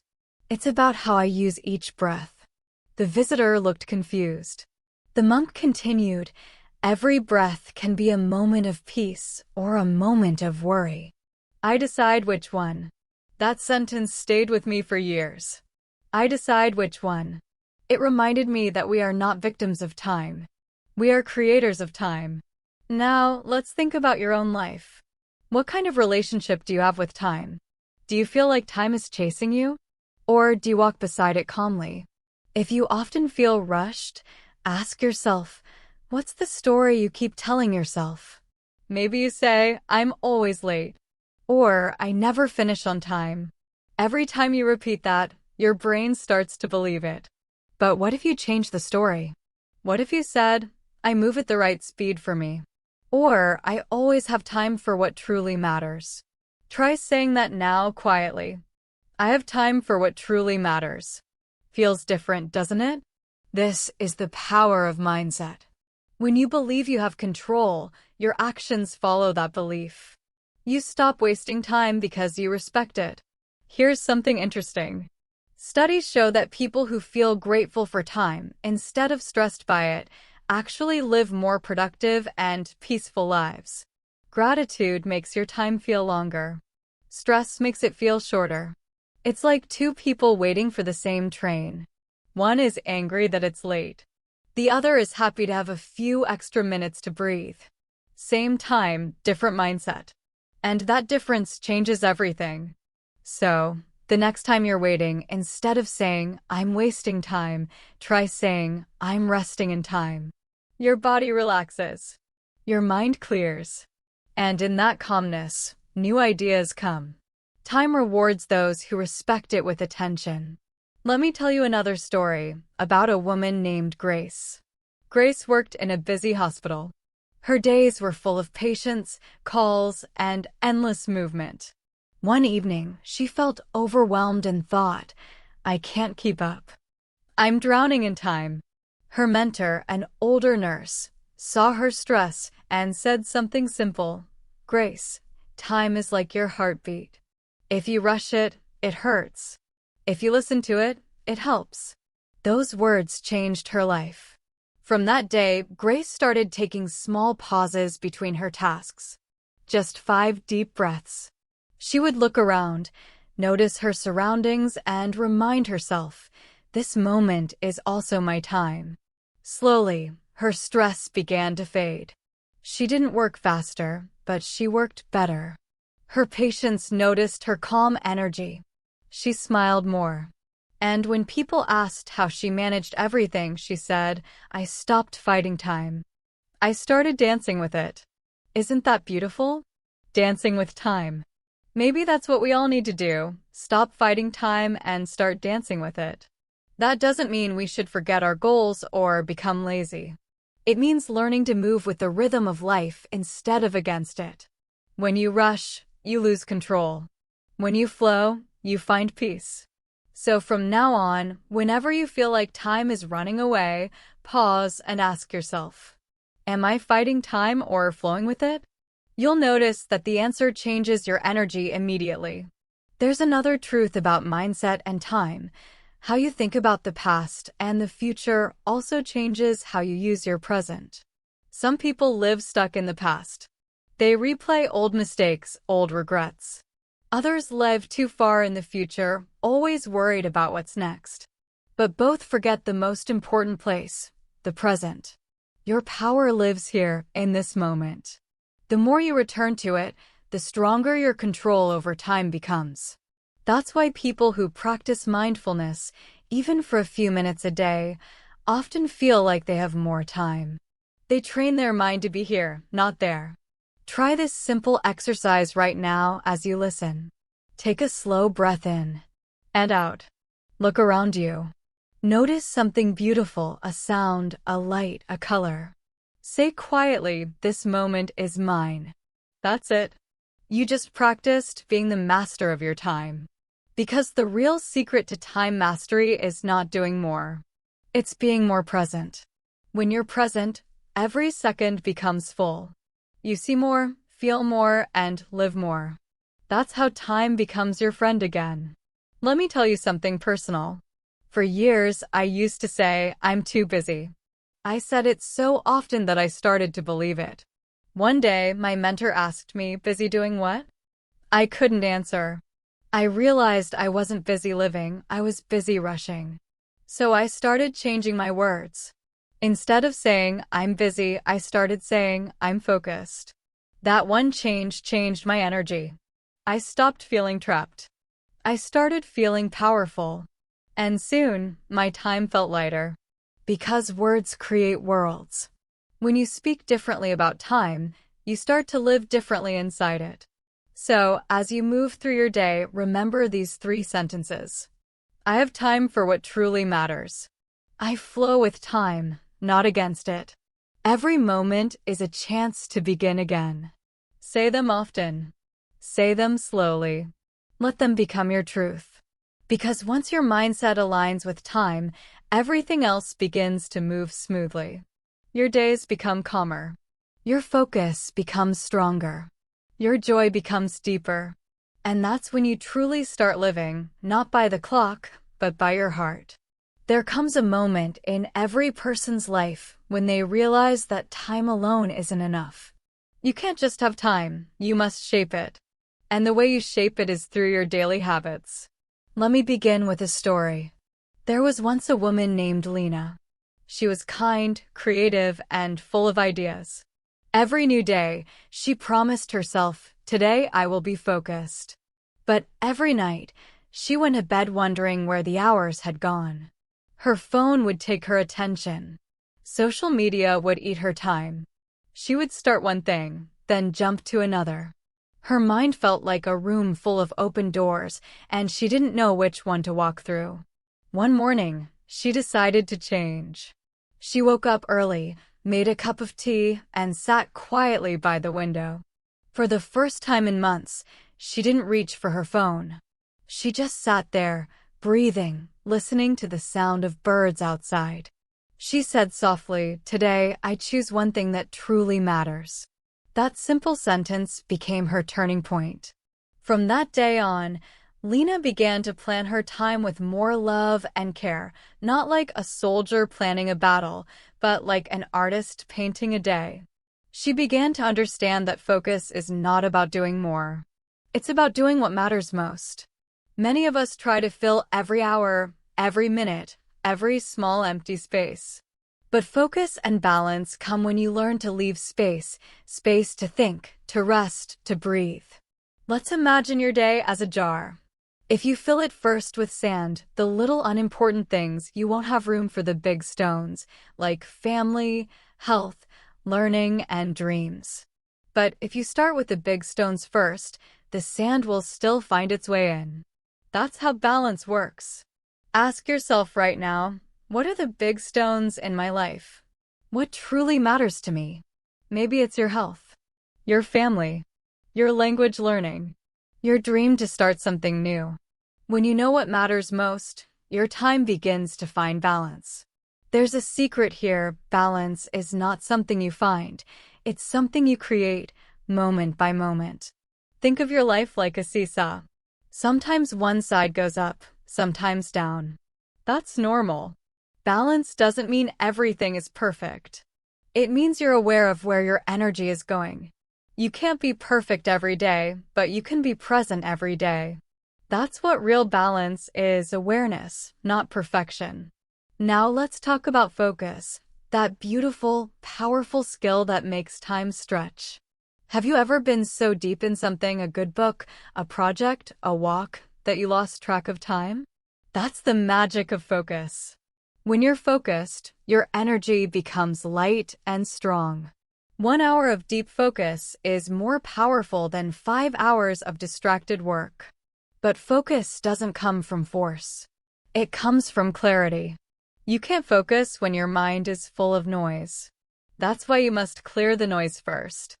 It's about how I use each breath. The visitor looked confused. The monk continued, every breath can be a moment of peace or a moment of worry. I decide which one. That sentence stayed with me for years. I decide which one. It reminded me that we are not victims of time. We are creators of time. Now, let's think about your own life. What kind of relationship do you have with time? Do you feel like time is chasing you? Or do you walk beside it calmly? If you often feel rushed, ask yourself, what's the story you keep telling yourself? Maybe you say, I'm always late. Or, I never finish on time. Every time you repeat that, your brain starts to believe it. But what if you change the story? What if you said, I move at the right speed for me? Or, I always have time for what truly matters. Try saying that now quietly. I have time for what truly matters. Feels different, doesn't it? This is the power of mindset. When you believe you have control, your actions follow that belief. You stop wasting time because you respect it. Here's something interesting. Studies show that people who feel grateful for time, instead of stressed by it, actually live more productive and peaceful lives. Gratitude makes your time feel longer. Stress makes it feel shorter. It's like two people waiting for the same train. One is angry that it's late. The other is happy to have a few extra minutes to breathe. Same time, different mindset. And that difference changes everything. So, the next time you're waiting, instead of saying, I'm wasting time, try saying, I'm resting in time. Your body relaxes. Your mind clears. And in that calmness, new ideas come. Time rewards those who respect it with attention. Let me tell you another story about a woman named Grace. Grace worked in a busy hospital. Her days were full of patients, calls, and endless movement. One evening, she felt overwhelmed and thought, I can't keep up. I'm drowning in time. Her mentor, an older nurse, saw her stress and said something simple. Grace, time is like your heartbeat. If you rush it, it hurts. If you listen to it, it helps. Those words changed her life. From that day, Grace started taking small pauses between her tasks. Just 5 deep breaths. She would look around, notice her surroundings, and remind herself, this moment is also my time. Slowly, her stress began to fade. She didn't work faster, but she worked better. Her patients noticed her calm energy. She smiled more. And when people asked how she managed everything, she said, I stopped fighting time. I started dancing with it. Isn't that beautiful? Dancing with time. Maybe that's what we all need to do. Stop fighting time and start dancing with it. That doesn't mean we should forget our goals or become lazy. It means learning to move with the rhythm of life instead of against it. When you rush, you lose control. When you flow, you find peace. So from now on, whenever you feel like time is running away, pause and ask yourself, am I fighting time or flowing with it? You'll notice that the answer changes your energy immediately. There's another truth about mindset and time. How you think about the past and the future also changes how you use your present. Some people live stuck in the past. They replay old mistakes, old regrets. Others live too far in the future, always worried about what's next. But both forget the most important place, the present. Your power lives here, in this moment. The more you return to it, the stronger your control over time becomes. That's why people who practice mindfulness, even for a few minutes a day, often feel like they have more time. They train their mind to be here, not there. Try this simple exercise right now as you listen. Take a slow breath in and out. Look around you. Notice something beautiful, a sound, a light, a color. Say quietly, this moment is mine. That's it. You just practiced being the master of your time. Because the real secret to time mastery is not doing more. It's being more present. When you're present, every second becomes full. You see more, feel more, and live more. That's how time becomes your friend again. Let me tell you something personal. For years, I used to say, I'm too busy. I said it so often that I started to believe it. One day, my mentor asked me, busy doing what? I couldn't answer. I realized I wasn't busy living, I was busy rushing. So I started changing my words. Instead of saying, I'm busy, I started saying, I'm focused. That one change changed my energy. I stopped feeling trapped. I started feeling powerful. And soon, my time felt lighter. Because words create worlds. When you speak differently about time, you start to live differently inside it. So, as you move through your day, remember these 3 sentences. I have time for what truly matters. I flow with time, not against it. Every moment is a chance to begin again. Say them often. Say them slowly. Let them become your truth. Because once your mindset aligns with time, everything else begins to move smoothly. Your days become calmer. Your focus becomes stronger. Your joy becomes deeper. And that's when you truly start living, not by the clock, but by your heart. There comes a moment in every person's life when they realize that time alone isn't enough. You can't just have time, you must shape it. And the way you shape it is through your daily habits. Let me begin with a story. There was once a woman named Lena. She was kind, creative, and full of ideas. Every new day, she promised herself, today I will be focused. But every night, she went to bed wondering where the hours had gone. Her phone would take her attention. Social media would eat her time. She would start one thing, then jump to another. Her mind felt like a room full of open doors, and she didn't know which one to walk through. One morning, she decided to change. She woke up early, made a cup of tea, and sat quietly by the window. For the first time in months, she didn't reach for her phone. She just sat there, breathing, listening to the sound of birds outside. She said softly, today I choose one thing that truly matters. That simple sentence became her turning point. From that day on, Lena began to plan her time with more love and care, not like a soldier planning a battle, but like an artist painting a day. She began to understand that focus is not about doing more. It's about doing what matters most. Many of us try to fill every hour, every minute, every small empty space. But focus and balance come when you learn to leave space to think, to rest, to breathe. Let's imagine your day as a jar. If you fill it first with sand, the little unimportant things, you won't have room for the big stones, like family, health, learning, and dreams. But if you start with the big stones first, the sand will still find its way in. That's how balance works. Ask yourself right now, what are the big stones in my life? What truly matters to me? Maybe it's your health, your family, your language learning, your dream to start something new. When you know what matters most, your time begins to find balance. There's a secret here. Balance is not something you find. It's something you create, moment by moment. Think of your life like a seesaw. Sometimes one side goes up, sometimes down. That's normal. Balance doesn't mean everything is perfect. It means you're aware of where your energy is going. You can't be perfect every day, but you can be present every day. That's what real balance is, awareness, not perfection. Now let's talk about focus, that beautiful, powerful skill that makes time stretch. Have you ever been so deep in something, a good book, a project, a walk, that you lost track of time? That's the magic of focus. When you're focused, your energy becomes light and strong. 1 hour of deep focus is more powerful than 5 hours of distracted work. But focus doesn't come from force. It comes from clarity. You can't focus when your mind is full of noise. That's why you must clear the noise first.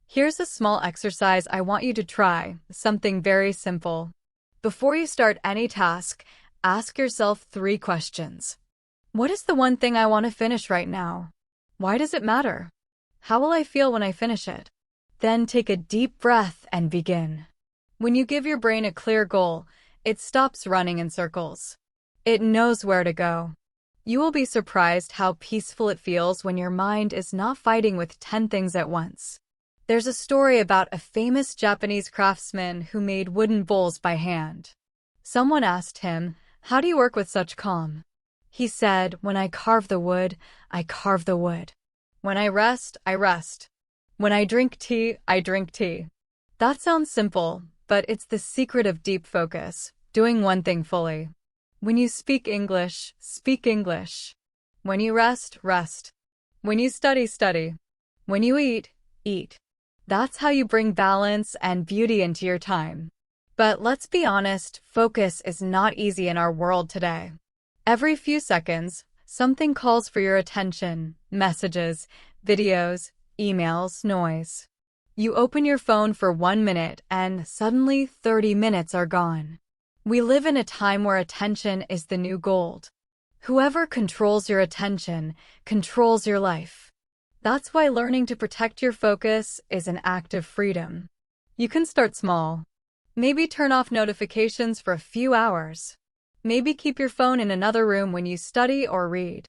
Here's a small exercise I want you to try, something very simple. Before you start any task, ask yourself 3 questions. What is the one thing I want to finish right now? Why does it matter? How will I feel when I finish it? Then take a deep breath and begin. When you give your brain a clear goal, it stops running in circles. It knows where to go. You will be surprised how peaceful it feels when your mind is not fighting with 10 things at once. There's a story about a famous Japanese craftsman who made wooden bowls by hand. Someone asked him, "How do you work with such calm?" He said, "When I carve the wood, I carve the wood. When I rest, I rest. When I drink tea, I drink tea." That sounds simple, but it's the secret of deep focus, doing one thing fully. When you speak English, speak English. When you rest, rest. When you study, study. When you eat, eat. That's how you bring balance and beauty into your time. But let's be honest, focus is not easy in our world today. Every few seconds, something calls for your attention: messages, videos, emails, noise. You open your phone for 1 minute and suddenly 30 minutes are gone. We live in a time where attention is the new gold. Whoever controls your attention controls your life. That's why learning to protect your focus is an act of freedom. You can start small. Maybe turn off notifications for a few hours. Maybe keep your phone in another room when you study or read.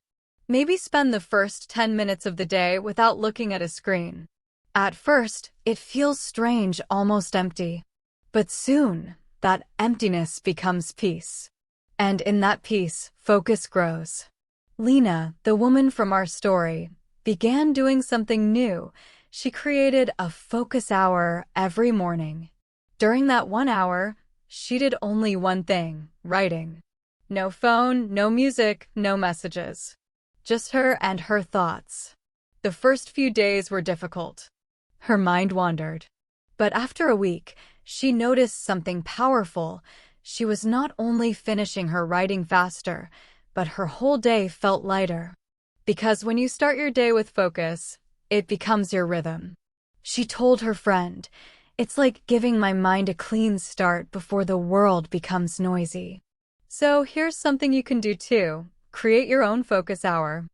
Maybe spend the first 10 minutes of the day without looking at a screen. At first, it feels strange, almost empty. But soon, that emptiness becomes peace. And in that peace, focus grows. Lena, the woman from our story, began doing something new. She created a focus hour every morning. During that 1 hour, she did only one thing: writing. No phone, no music, no messages. Just her and her thoughts. The first few days were difficult. Her mind wandered. But after a week, she noticed something powerful. She was not only finishing her writing faster, but her whole day felt lighter. Because when you start your day with focus, it becomes your rhythm. She told her friend, "It's like giving my mind a clean start before the world becomes noisy." So here's something you can do too. Create your own focus hour.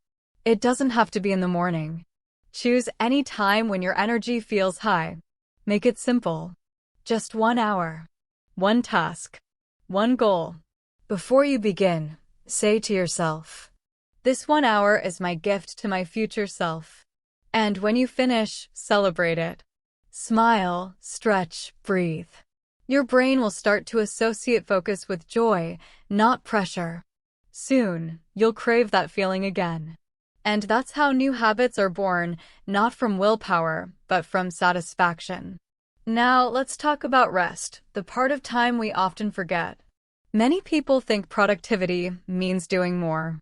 It doesn't have to be in the morning. Choose any time when your energy feels high. Make it simple. Just 1 hour. One task. One goal. Before you begin, say to yourself, "This 1 hour is my gift to my future self." And when you finish, celebrate it. Smile, stretch, breathe. Your brain will start to associate focus with joy, not pressure. Soon, you'll crave that feeling again. And that's how new habits are born, not from willpower, but from satisfaction. Now, let's talk about rest, the part of time we often forget. Many people think productivity means doing more.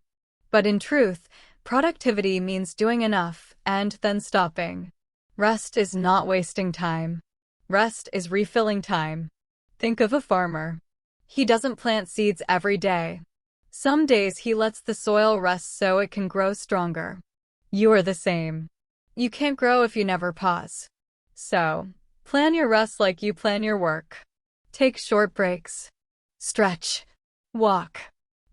But in truth, productivity means doing enough and then stopping. Rest is not wasting time. Rest is refilling time. Think of a farmer. He doesn't plant seeds every day. Some days he lets the soil rest so it can grow stronger. You are the same. You can't grow if you never pause. So, plan your rest like you plan your work. Take short breaks. Stretch. Walk.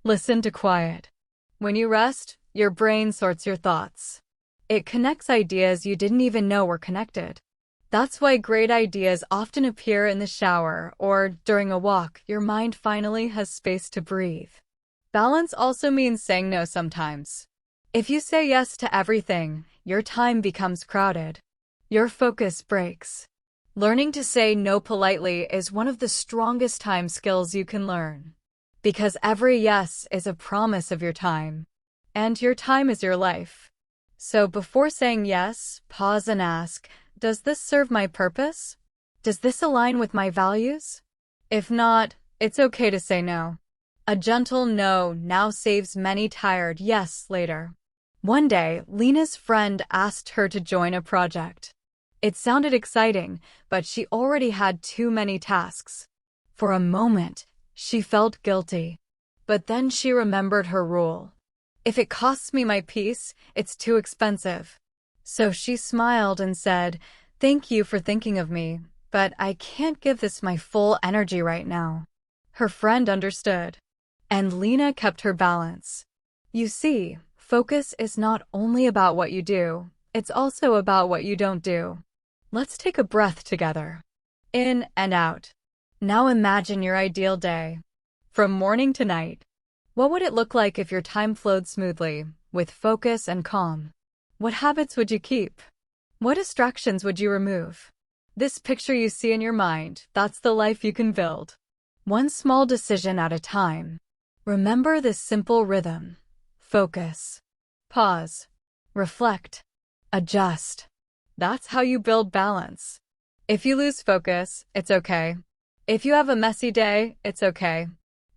Listen to quiet. When you rest, your brain sorts your thoughts. It connects ideas you didn't even know were connected. That's why great ideas often appear in the shower or during a walk. Your mind finally has space to breathe. Balance also means saying no sometimes. If you say yes to everything, your time becomes crowded. Your focus breaks. Learning to say no politely is one of the strongest time skills you can learn. Because every yes is a promise of your time. And your time is your life. So before saying yes, pause and ask, does this serve my purpose? Does this align with my values? If not, it's okay to say no. A gentle no now saves many tired yes later. One day, Lena's friend asked her to join a project. It sounded exciting, but she already had too many tasks. For a moment, she felt guilty. But then she remembered her rule. If it costs me my peace, it's too expensive. So she smiled and said, "Thank you for thinking of me, but I can't give this my full energy right now." Her friend understood. And Lena kept her balance. You see, focus is not only about what you do, it's also about what you don't do. Let's take a breath together. In and out. Now imagine your ideal day. From morning to night. What would it look like if your time flowed smoothly, with focus and calm? What habits would you keep? What distractions would you remove? This picture you see in your mind, that's the life you can build. One small decision at a time. Remember this simple rhythm. focus, pause, reflect, adjust. That's how you build balance. If you lose focus, it's okay. If you have a messy day, it's okay.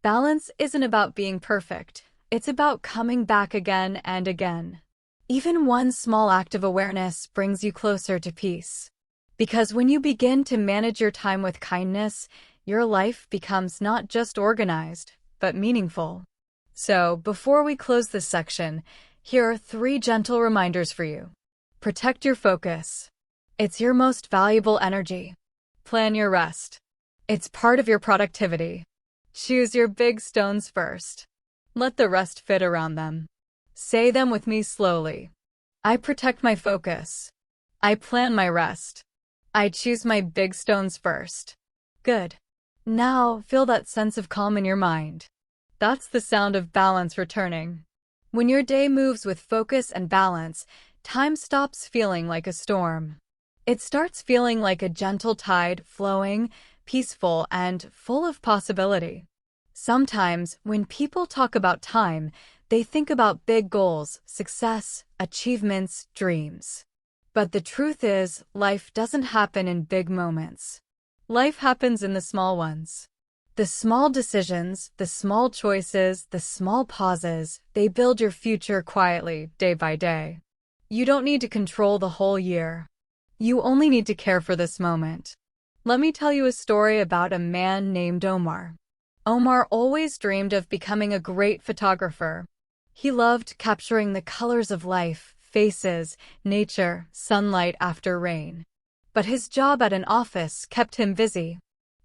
Balance isn't about being perfect. It's about coming back again and again. Even one small act of awareness brings you closer to peace. Because when you begin to manage your time with kindness, your life becomes not just organized, but meaningful. So, before we close this section, here are 3 gentle reminders for you. Protect your focus. It's your most valuable energy. Plan your rest. It's part of your productivity. Choose your big stones first. Let the rest fit around them. Say them with me slowly. I protect my focus. I plan my rest. I choose my big stones first. Good. Now, feel that sense of calm in your mind. That's the sound of balance returning. When your day moves with focus and balance, time stops feeling like a storm. It starts feeling like a gentle tide, flowing, peaceful, and full of possibility. Sometimes, when people talk about time, they think about big goals, success, achievements, dreams. But the truth is, life doesn't happen in big moments. Life happens in the small ones. The small decisions, the small choices, the small pauses, they build your future quietly, day by day. You don't need to control the whole year. You only need to care for this moment. Let me tell you a story about a man named Omar. Omar always dreamed of becoming a great photographer. He loved capturing the colors of life, faces, nature, sunlight after rain. But his job at an office kept him busy.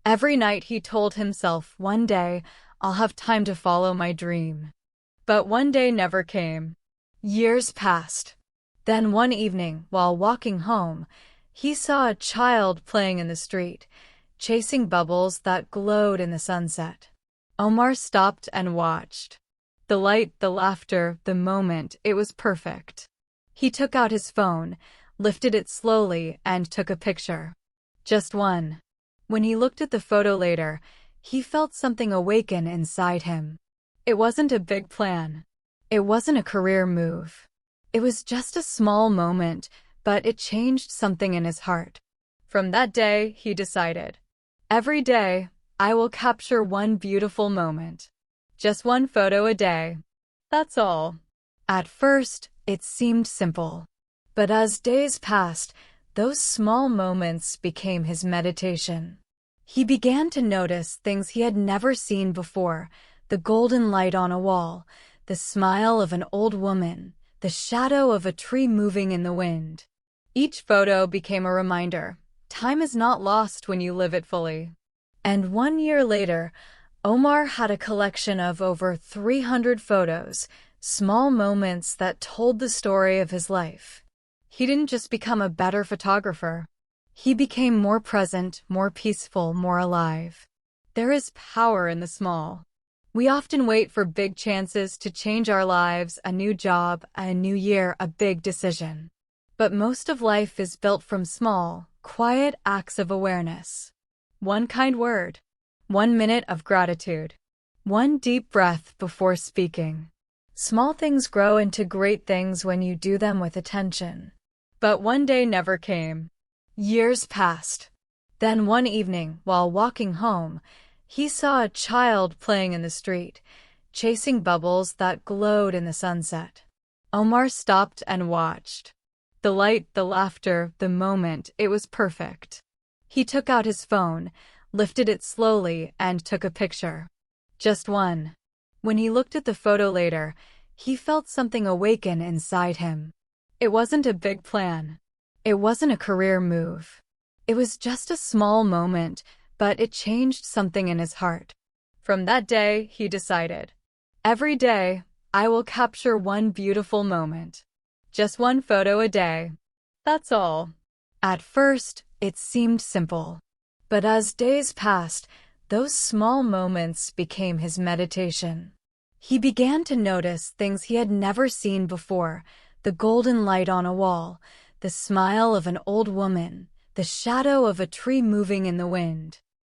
Every night he told himself, one day, I'll have time to follow my dream. But one day never came. Years passed. Then one evening, while walking home, he saw a child playing in the street, chasing bubbles that glowed in the sunset. Omar stopped and watched. The light, the laughter, the moment, it was perfect. He took out his phone, lifted it slowly, and took a picture. Just one. When he looked at the photo later, he felt something awaken inside him. It wasn't a big plan. It wasn't a career move. It was just a small moment, but it changed something in his heart. From that day, he decided, every day, I will capture one beautiful moment. Just one photo a day. That's all. At first, it seemed simple. But as days passed, those small moments became his meditation. He began to notice things he had never seen before: the golden light on a wall, the smile of an old woman, the shadow of a tree moving in the wind. Each photo became a reminder: time is not lost when you live it fully. And 1 year later, Omar had a collection of over 300 photos, small moments that told the story of his life. He didn't just become a better photographer. He became more present, more peaceful, more alive. There is power in the small. We often wait for big chances to change our lives: a new job, a new year, a big decision. But most of life is built from small, quiet acts of awareness. One kind word. 1 minute of gratitude. One deep breath before speaking. Small things grow into great things when you do them with attention. But one day never came. Years passed. Then one evening, while walking home, he saw a child playing in the street, chasing bubbles that glowed in the sunset. Omar stopped and watched. The light, the laughter, the moment, it was perfect. He took out his phone, lifted it slowly, and took a picture. Just one. When he looked at the photo later, he felt something awaken inside him. It wasn't a big plan. It wasn't a career move. It was just a small moment, but it changed something in his heart. From that day, he decided, every day, I will capture one beautiful moment. Just one photo a day. That's all. At first, it seemed simple. But as days passed, those small moments became his meditation. He began to notice things he had never seen before: the golden light on a wall, the smile of an old woman, the shadow of a tree moving in the wind.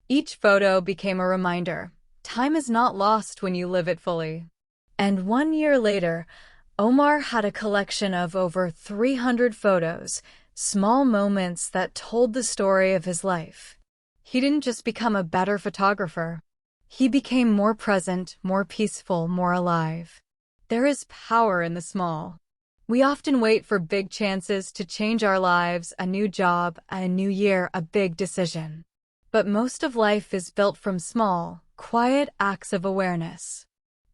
Each photo became a reminder: time is not lost when you live it fully. And 1 year later, Omar had a collection of over 300 photos, small moments that told the story of his life. He didn't just become a better photographer. He became more present, more peaceful, more alive. There is power in the small. We often wait for big chances to change our lives, a new job, a new year, a big decision. But most of life is built from small, quiet acts of awareness.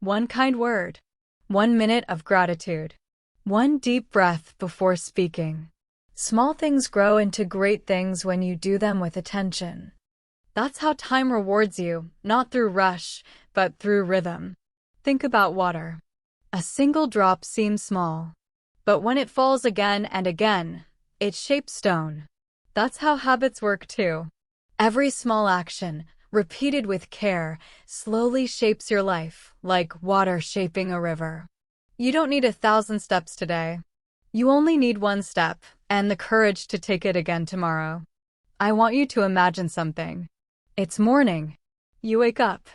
One kind word, 1 minute of gratitude, one deep breath before speaking. Small things grow into great things when you do them with attention. That's how time rewards you, not through rush, but through rhythm. Think about water. A single drop seems small, but when it falls again and again, it shapes stone. That's how habits work too. Every small action, repeated with care, slowly shapes your life, like water shaping a river. You don't need 1,000 steps today. You only need one step, and the courage to take it again tomorrow. I want you to imagine something. It's morning. You wake up.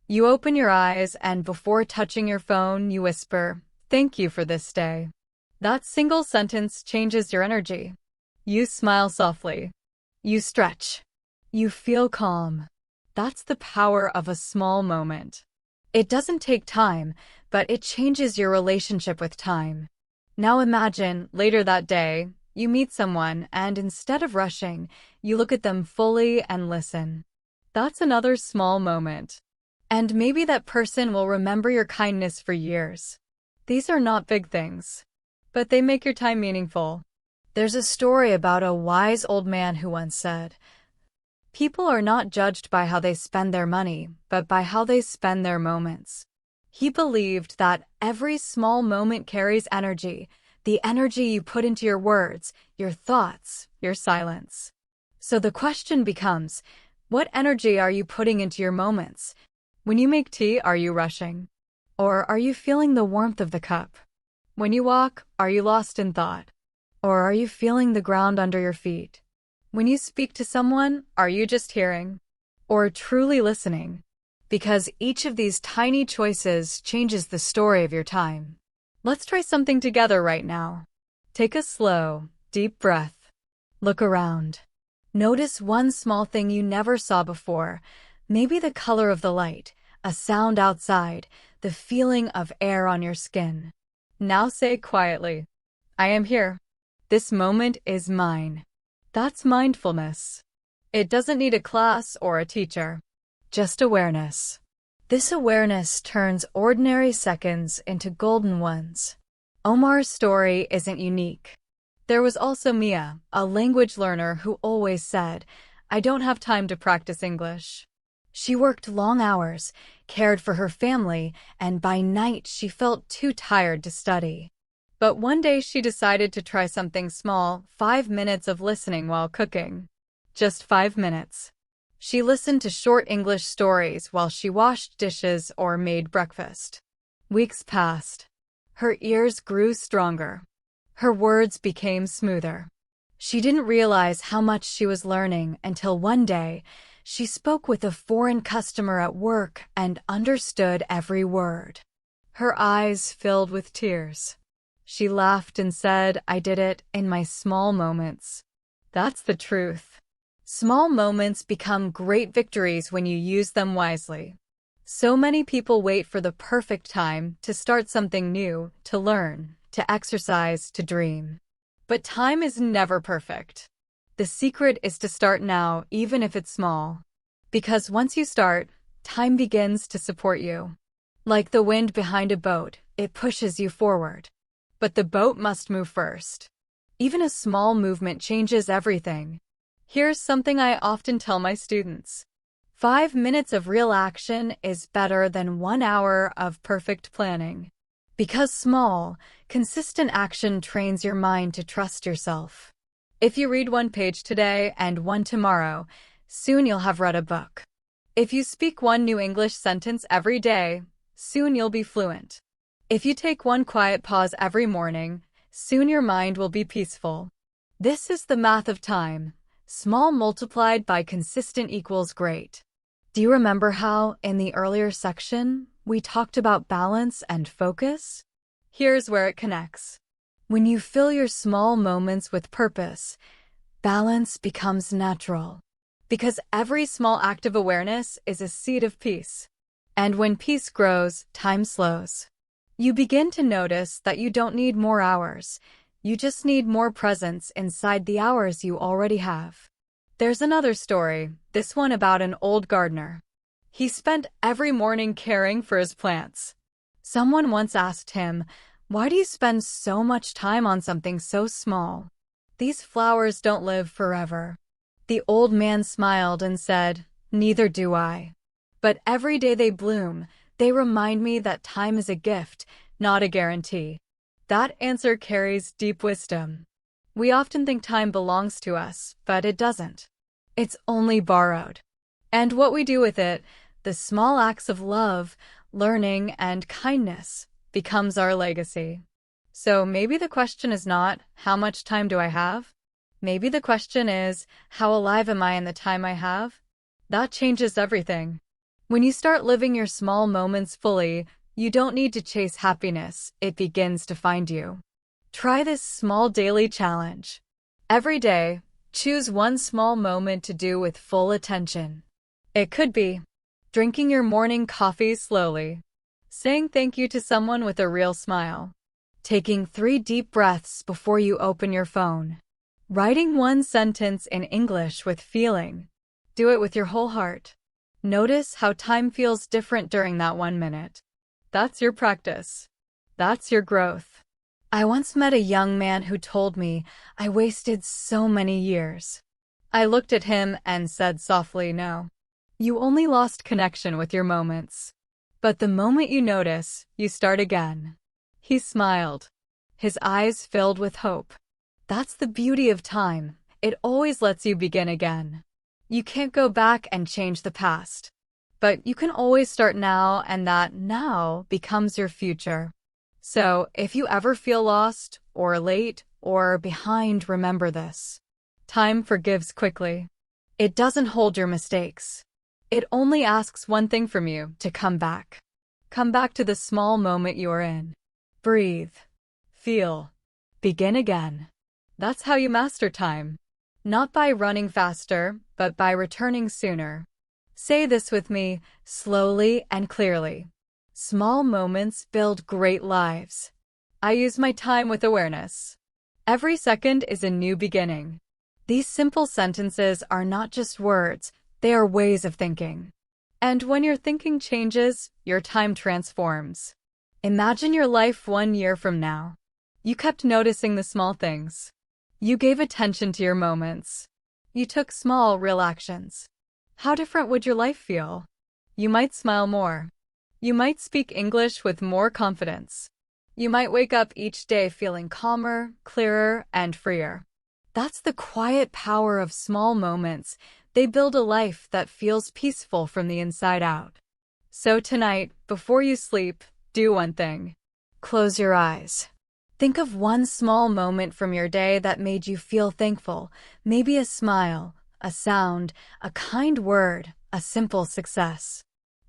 You open your eyes, and before touching your phone, you whisper, "Thank you for this day." That single sentence changes your energy. You smile softly. You stretch. You feel calm. That's the power of a small moment. It doesn't take time, but it changes your relationship with time. Now imagine, later that day, you meet someone, and instead of rushing, you look at them fully and listen. That's another small moment. And maybe that person will remember your kindness for years. These are not big things, but they make your time meaningful. There's a story about a wise old man who once said, "People are not judged by how they spend their money, but by how they spend their moments." He believed that every small moment carries energy, the energy you put into your words, your thoughts, your silence. So the question becomes, what energy are you putting into your moments? When you make tea, are you rushing? Or are you feeling the warmth of the cup? When you walk, are you lost in thought? Or are you feeling the ground under your feet? When you speak to someone, are you just hearing? Or truly listening? Because each of these tiny choices changes the story of your time. Let's try something together right now. Take a slow, deep breath. Look around. Notice one small thing you never saw before. Maybe the color of the light, a sound outside, the feeling of air on your skin. Now say quietly, "I am here. This moment is mine." That's mindfulness. It doesn't need a class or a teacher. Just awareness. This awareness turns ordinary seconds into golden ones. Omar's story isn't unique. There was also Mia, a language learner who always said, "I don't have time to practice English." She worked long hours, cared for her family, and by night she felt too tired to study. But one day she decided to try something small, 5 minutes of listening while cooking. Just 5 minutes. She listened to short English stories while she washed dishes or made breakfast. Weeks passed. Her ears grew stronger. Her words became smoother. She didn't realize how much she was learning until one day, she spoke with a foreign customer at work and understood every word. Her eyes filled with tears. She laughed and said, "I did it in my small moments." That's the truth. Small moments become great victories when you use them wisely. So many people wait for the perfect time to start something new, to learn, to exercise, to dream. But time is never perfect. The secret is to start now, even if it's small. Because once you start, time begins to support you. Like the wind behind a boat, it pushes you forward. But the boat must move first. Even a small movement changes everything. Here's something I often tell my students. 5 minutes of real action is better than 1 hour of perfect planning. Because small, consistent action trains your mind to trust yourself. If you read 1 page today and 1 tomorrow, soon you'll have read a book. If you speak 1 new English sentence every day, soon you'll be fluent. If you take 1 quiet pause every morning, soon your mind will be peaceful. This is the math of time. Small multiplied by consistent equals great. Do you remember how, in the earlier section, we talked about balance and focus. Here's where it connects. When you fill your small moments with purpose, balance becomes natural. Because every small act of awareness is a seed of peace. And when peace grows, time slows. You begin to notice that you don't need more hours. You just need more presence inside the hours you already have. There's another story, this one about an old gardener. He spent every morning caring for his plants. Someone once asked him, "Why do you spend so much time on something so small? These flowers don't live forever." The old man smiled and said, "Neither do I. But every day they bloom, they remind me that time is a gift, not a guarantee." That answer carries deep wisdom. We often think time belongs to us, but it doesn't. It's only borrowed. And what we do with it, the small acts of love, learning, and kindness, becomes our legacy. So maybe the question is not, how much time do I have? Maybe the question is, how alive am I in the time I have? That changes everything. When you start living your small moments fully, you don't need to chase happiness, it begins to find you. Try this small daily challenge. Every day, choose one small moment to do with full attention. It could be drinking your morning coffee slowly, saying thank you to someone with a real smile, taking 3 deep breaths before you open your phone, writing one sentence in English with feeling. Do it with your whole heart. Notice how time feels different during that 1 minute. That's your practice. That's your growth. I once met a young man who told me I wasted so many years. I looked at him and said softly, "No. You only lost connection with your moments. But the moment you notice, you start again." He smiled. His eyes filled with hope. That's the beauty of time. It always lets you begin again. You can't go back and change the past. But you can always start now, and that now becomes your future. So, if you ever feel lost, or late, or behind, remember this. Time forgives quickly. It doesn't hold your mistakes. It only asks one thing from you, to come back. Come back to the small moment you're in. Breathe. Feel. Begin again. That's how you master time. Not by running faster, but by returning sooner. Say this with me, slowly and clearly. Small moments build great lives. I use my time with awareness. Every second is a new beginning. These simple sentences are not just words, they are ways of thinking. And when your thinking changes, your time transforms. Imagine your life 1 year from now. You kept noticing the small things. You gave attention to your moments. You took small, real actions. How different would your life feel? You might smile more. You might speak English with more confidence. You might wake up each day feeling calmer, clearer, and freer. That's the quiet power of small moments. They build a life that feels peaceful from the inside out. So tonight, before you sleep, do one thing. Close your eyes. Think of one small moment from your day that made you feel thankful. Maybe a smile, a sound, a kind word, a simple success.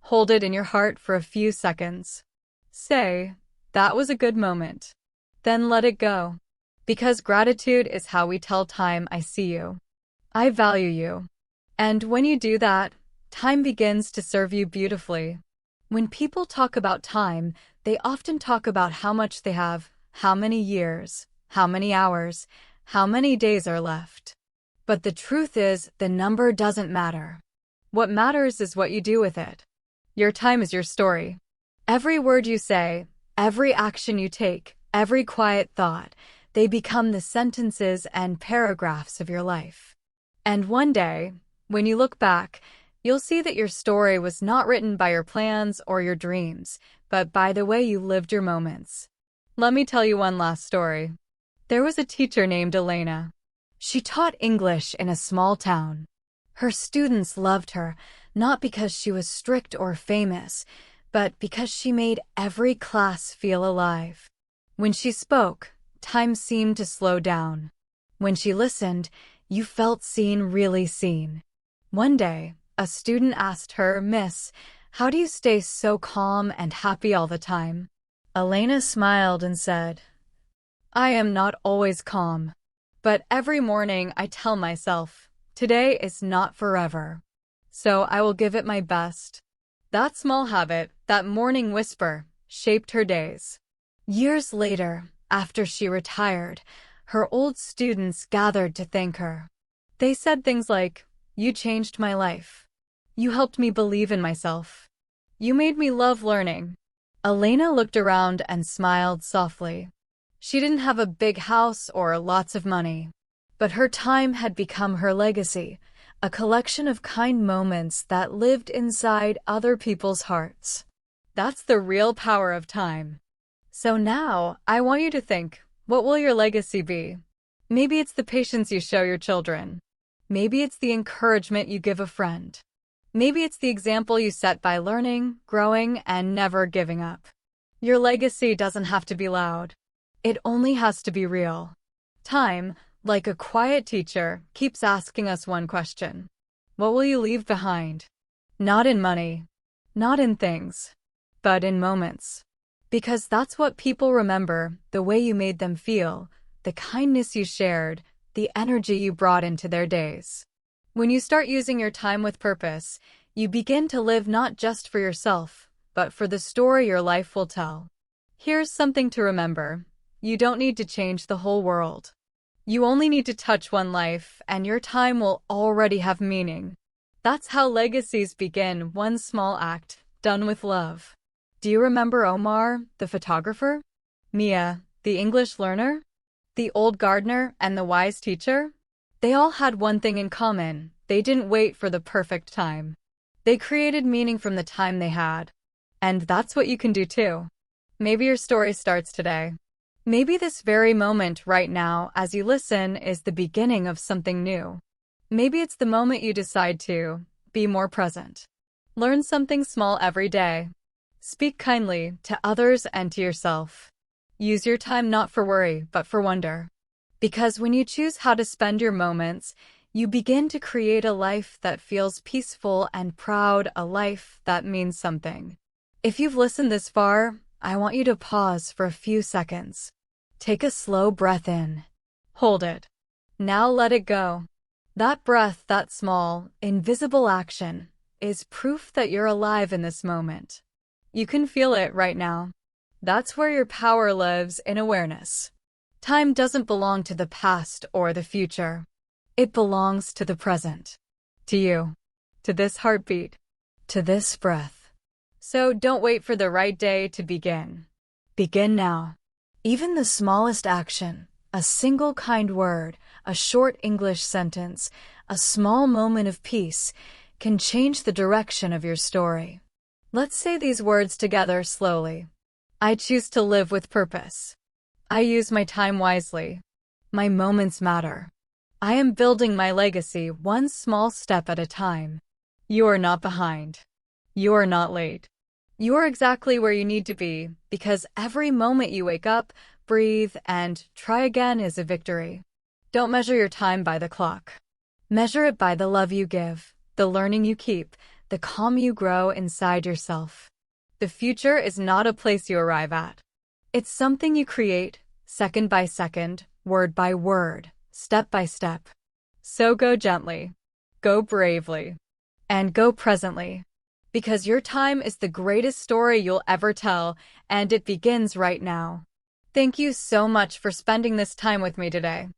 Hold it in your heart for a few seconds. Say, "That was a good moment." Then let it go. Because gratitude is how we tell time, "I see you. I value you." And when you do that, time begins to serve you beautifully. When people talk about time, they often talk about how much they have, how many years, how many hours, how many days are left. But the truth is, the number doesn't matter. What matters is what you do with it. Your time is your story. Every word you say, every action you take, every quiet thought, they become the sentences and paragraphs of your life. And one day, when you look back, you'll see that your story was not written by your plans or your dreams, but by the way you lived your moments. Let me tell you one last story. There was a teacher named Elena. She taught English in a small town. Her students loved her, not because she was strict or famous, but because she made every class feel alive. When she spoke, time seemed to slow down. When she listened, you felt seen, really seen. One day, a student asked her, "Miss, How do you stay so calm and happy all the time? Elena smiled and said, I am not always calm. But every morning I tell myself, today is not forever. So I will give it my best. That small habit, that morning whisper, shaped her days. Years later, after she retired, her old students gathered to thank her. They said things like, you changed my life. You helped me believe in myself. You made me love learning. Elena looked around and smiled softly. She didn't have a big house or lots of money, but her time had become her legacy, a collection of kind moments that lived inside other people's hearts. That's the real power of time. So now, I want you to think, what will your legacy be? Maybe it's the patience you show your children. Maybe it's the encouragement you give a friend. Maybe it's the example you set by learning, growing, and never giving up. Your legacy doesn't have to be loud. It only has to be real. Time, like a quiet teacher, keeps asking us one question. What will you leave behind? Not in money, not in things, but in moments. Because that's what people remember, the way you made them feel, the kindness you shared, the energy you brought into their days. When you start using your time with purpose, you begin to live not just for yourself, but for the story your life will tell. Here's something to remember. You don't need to change the whole world. You only need to touch one life, and your time will already have meaning. That's how legacies begin, one small act, done with love. Do you remember Omar, the photographer? Mia, the English learner? The old gardener and the wise teacher? They all had one thing in common. They didn't wait for the perfect time. They created meaning from the time they had. And that's what you can do too. Maybe your story starts today. Maybe this very moment right now as you listen is the beginning of something new. Maybe it's the moment you decide to be more present. Learn something small every day. Speak kindly to others and to yourself. Use your time not for worry, but for wonder. Because when you choose how to spend your moments, you begin to create a life that feels peaceful and proud, a life that means something. If you've listened this far, I want you to pause for a few seconds. Take a slow breath in. Hold it. Now let it go. That breath, that small, invisible action, is proof that you're alive in this moment. You can feel it right now. That's where your power lives, in awareness. Time doesn't belong to the past or the future. It belongs to the present. To you. To this heartbeat. To this breath. So don't wait for the right day to begin. Begin now. Even the smallest action, a single kind word, a short English sentence, a small moment of peace, can change the direction of your story. Let's say these words together slowly. I choose to live with purpose. I use my time wisely. My moments matter. I am building my legacy one small step at a time. You are not behind. You are not late. You are exactly where you need to be, because every moment you wake up, breathe, and try again is a victory. Don't measure your time by the clock. Measure it by the love you give, the learning you keep, the calm you grow inside yourself. The future is not a place you arrive at. It's something you create, second by second, word by word, step by step. So go gently, go bravely, and go presently. Because your time is the greatest story you'll ever tell, and it begins right now. Thank you so much for spending this time with me today.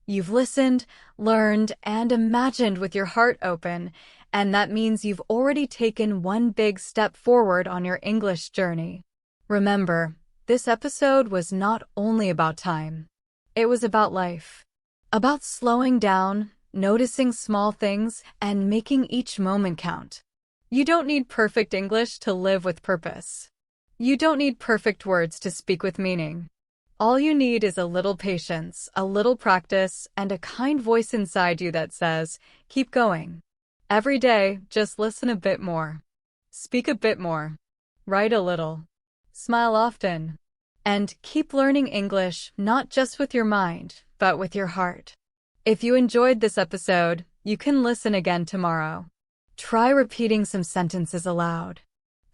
You've listened, learned, and imagined with your heart open, and that means you've already taken one big step forward on your English journey. Remember, this episode was not only about time. It was about life. About slowing down, noticing small things, and making each moment count. You don't need perfect English to live with purpose. You don't need perfect words to speak with meaning. All you need is a little patience, a little practice, and a kind voice inside you that says, keep going. Every day, just listen a bit more. Speak a bit more. Write a little. Smile often. And keep learning English, not just with your mind, but with your heart. If you enjoyed this episode, you can listen again tomorrow. Try repeating some sentences aloud.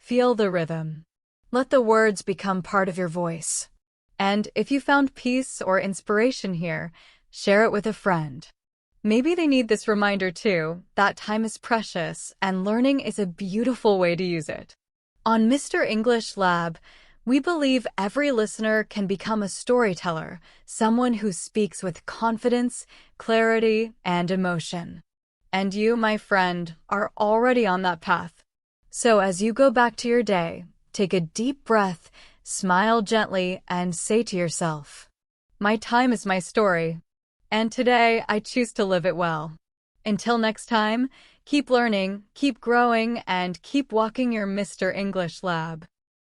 Feel the rhythm. Let the words become part of your voice. And if you found peace or inspiration here, share it with a friend. Maybe they need this reminder too, that time is precious and learning is a beautiful way to use it. On Mr. English Lab, we believe every listener can become a storyteller, someone who speaks with confidence, clarity, and emotion. And you, my friend, are already on that path. So as you go back to your day, take a deep breath, smile gently, and say to yourself, "My time is my story, and today I choose to live it well." Until next time, keep learning, keep growing, and keep walking your Mr. English Lab.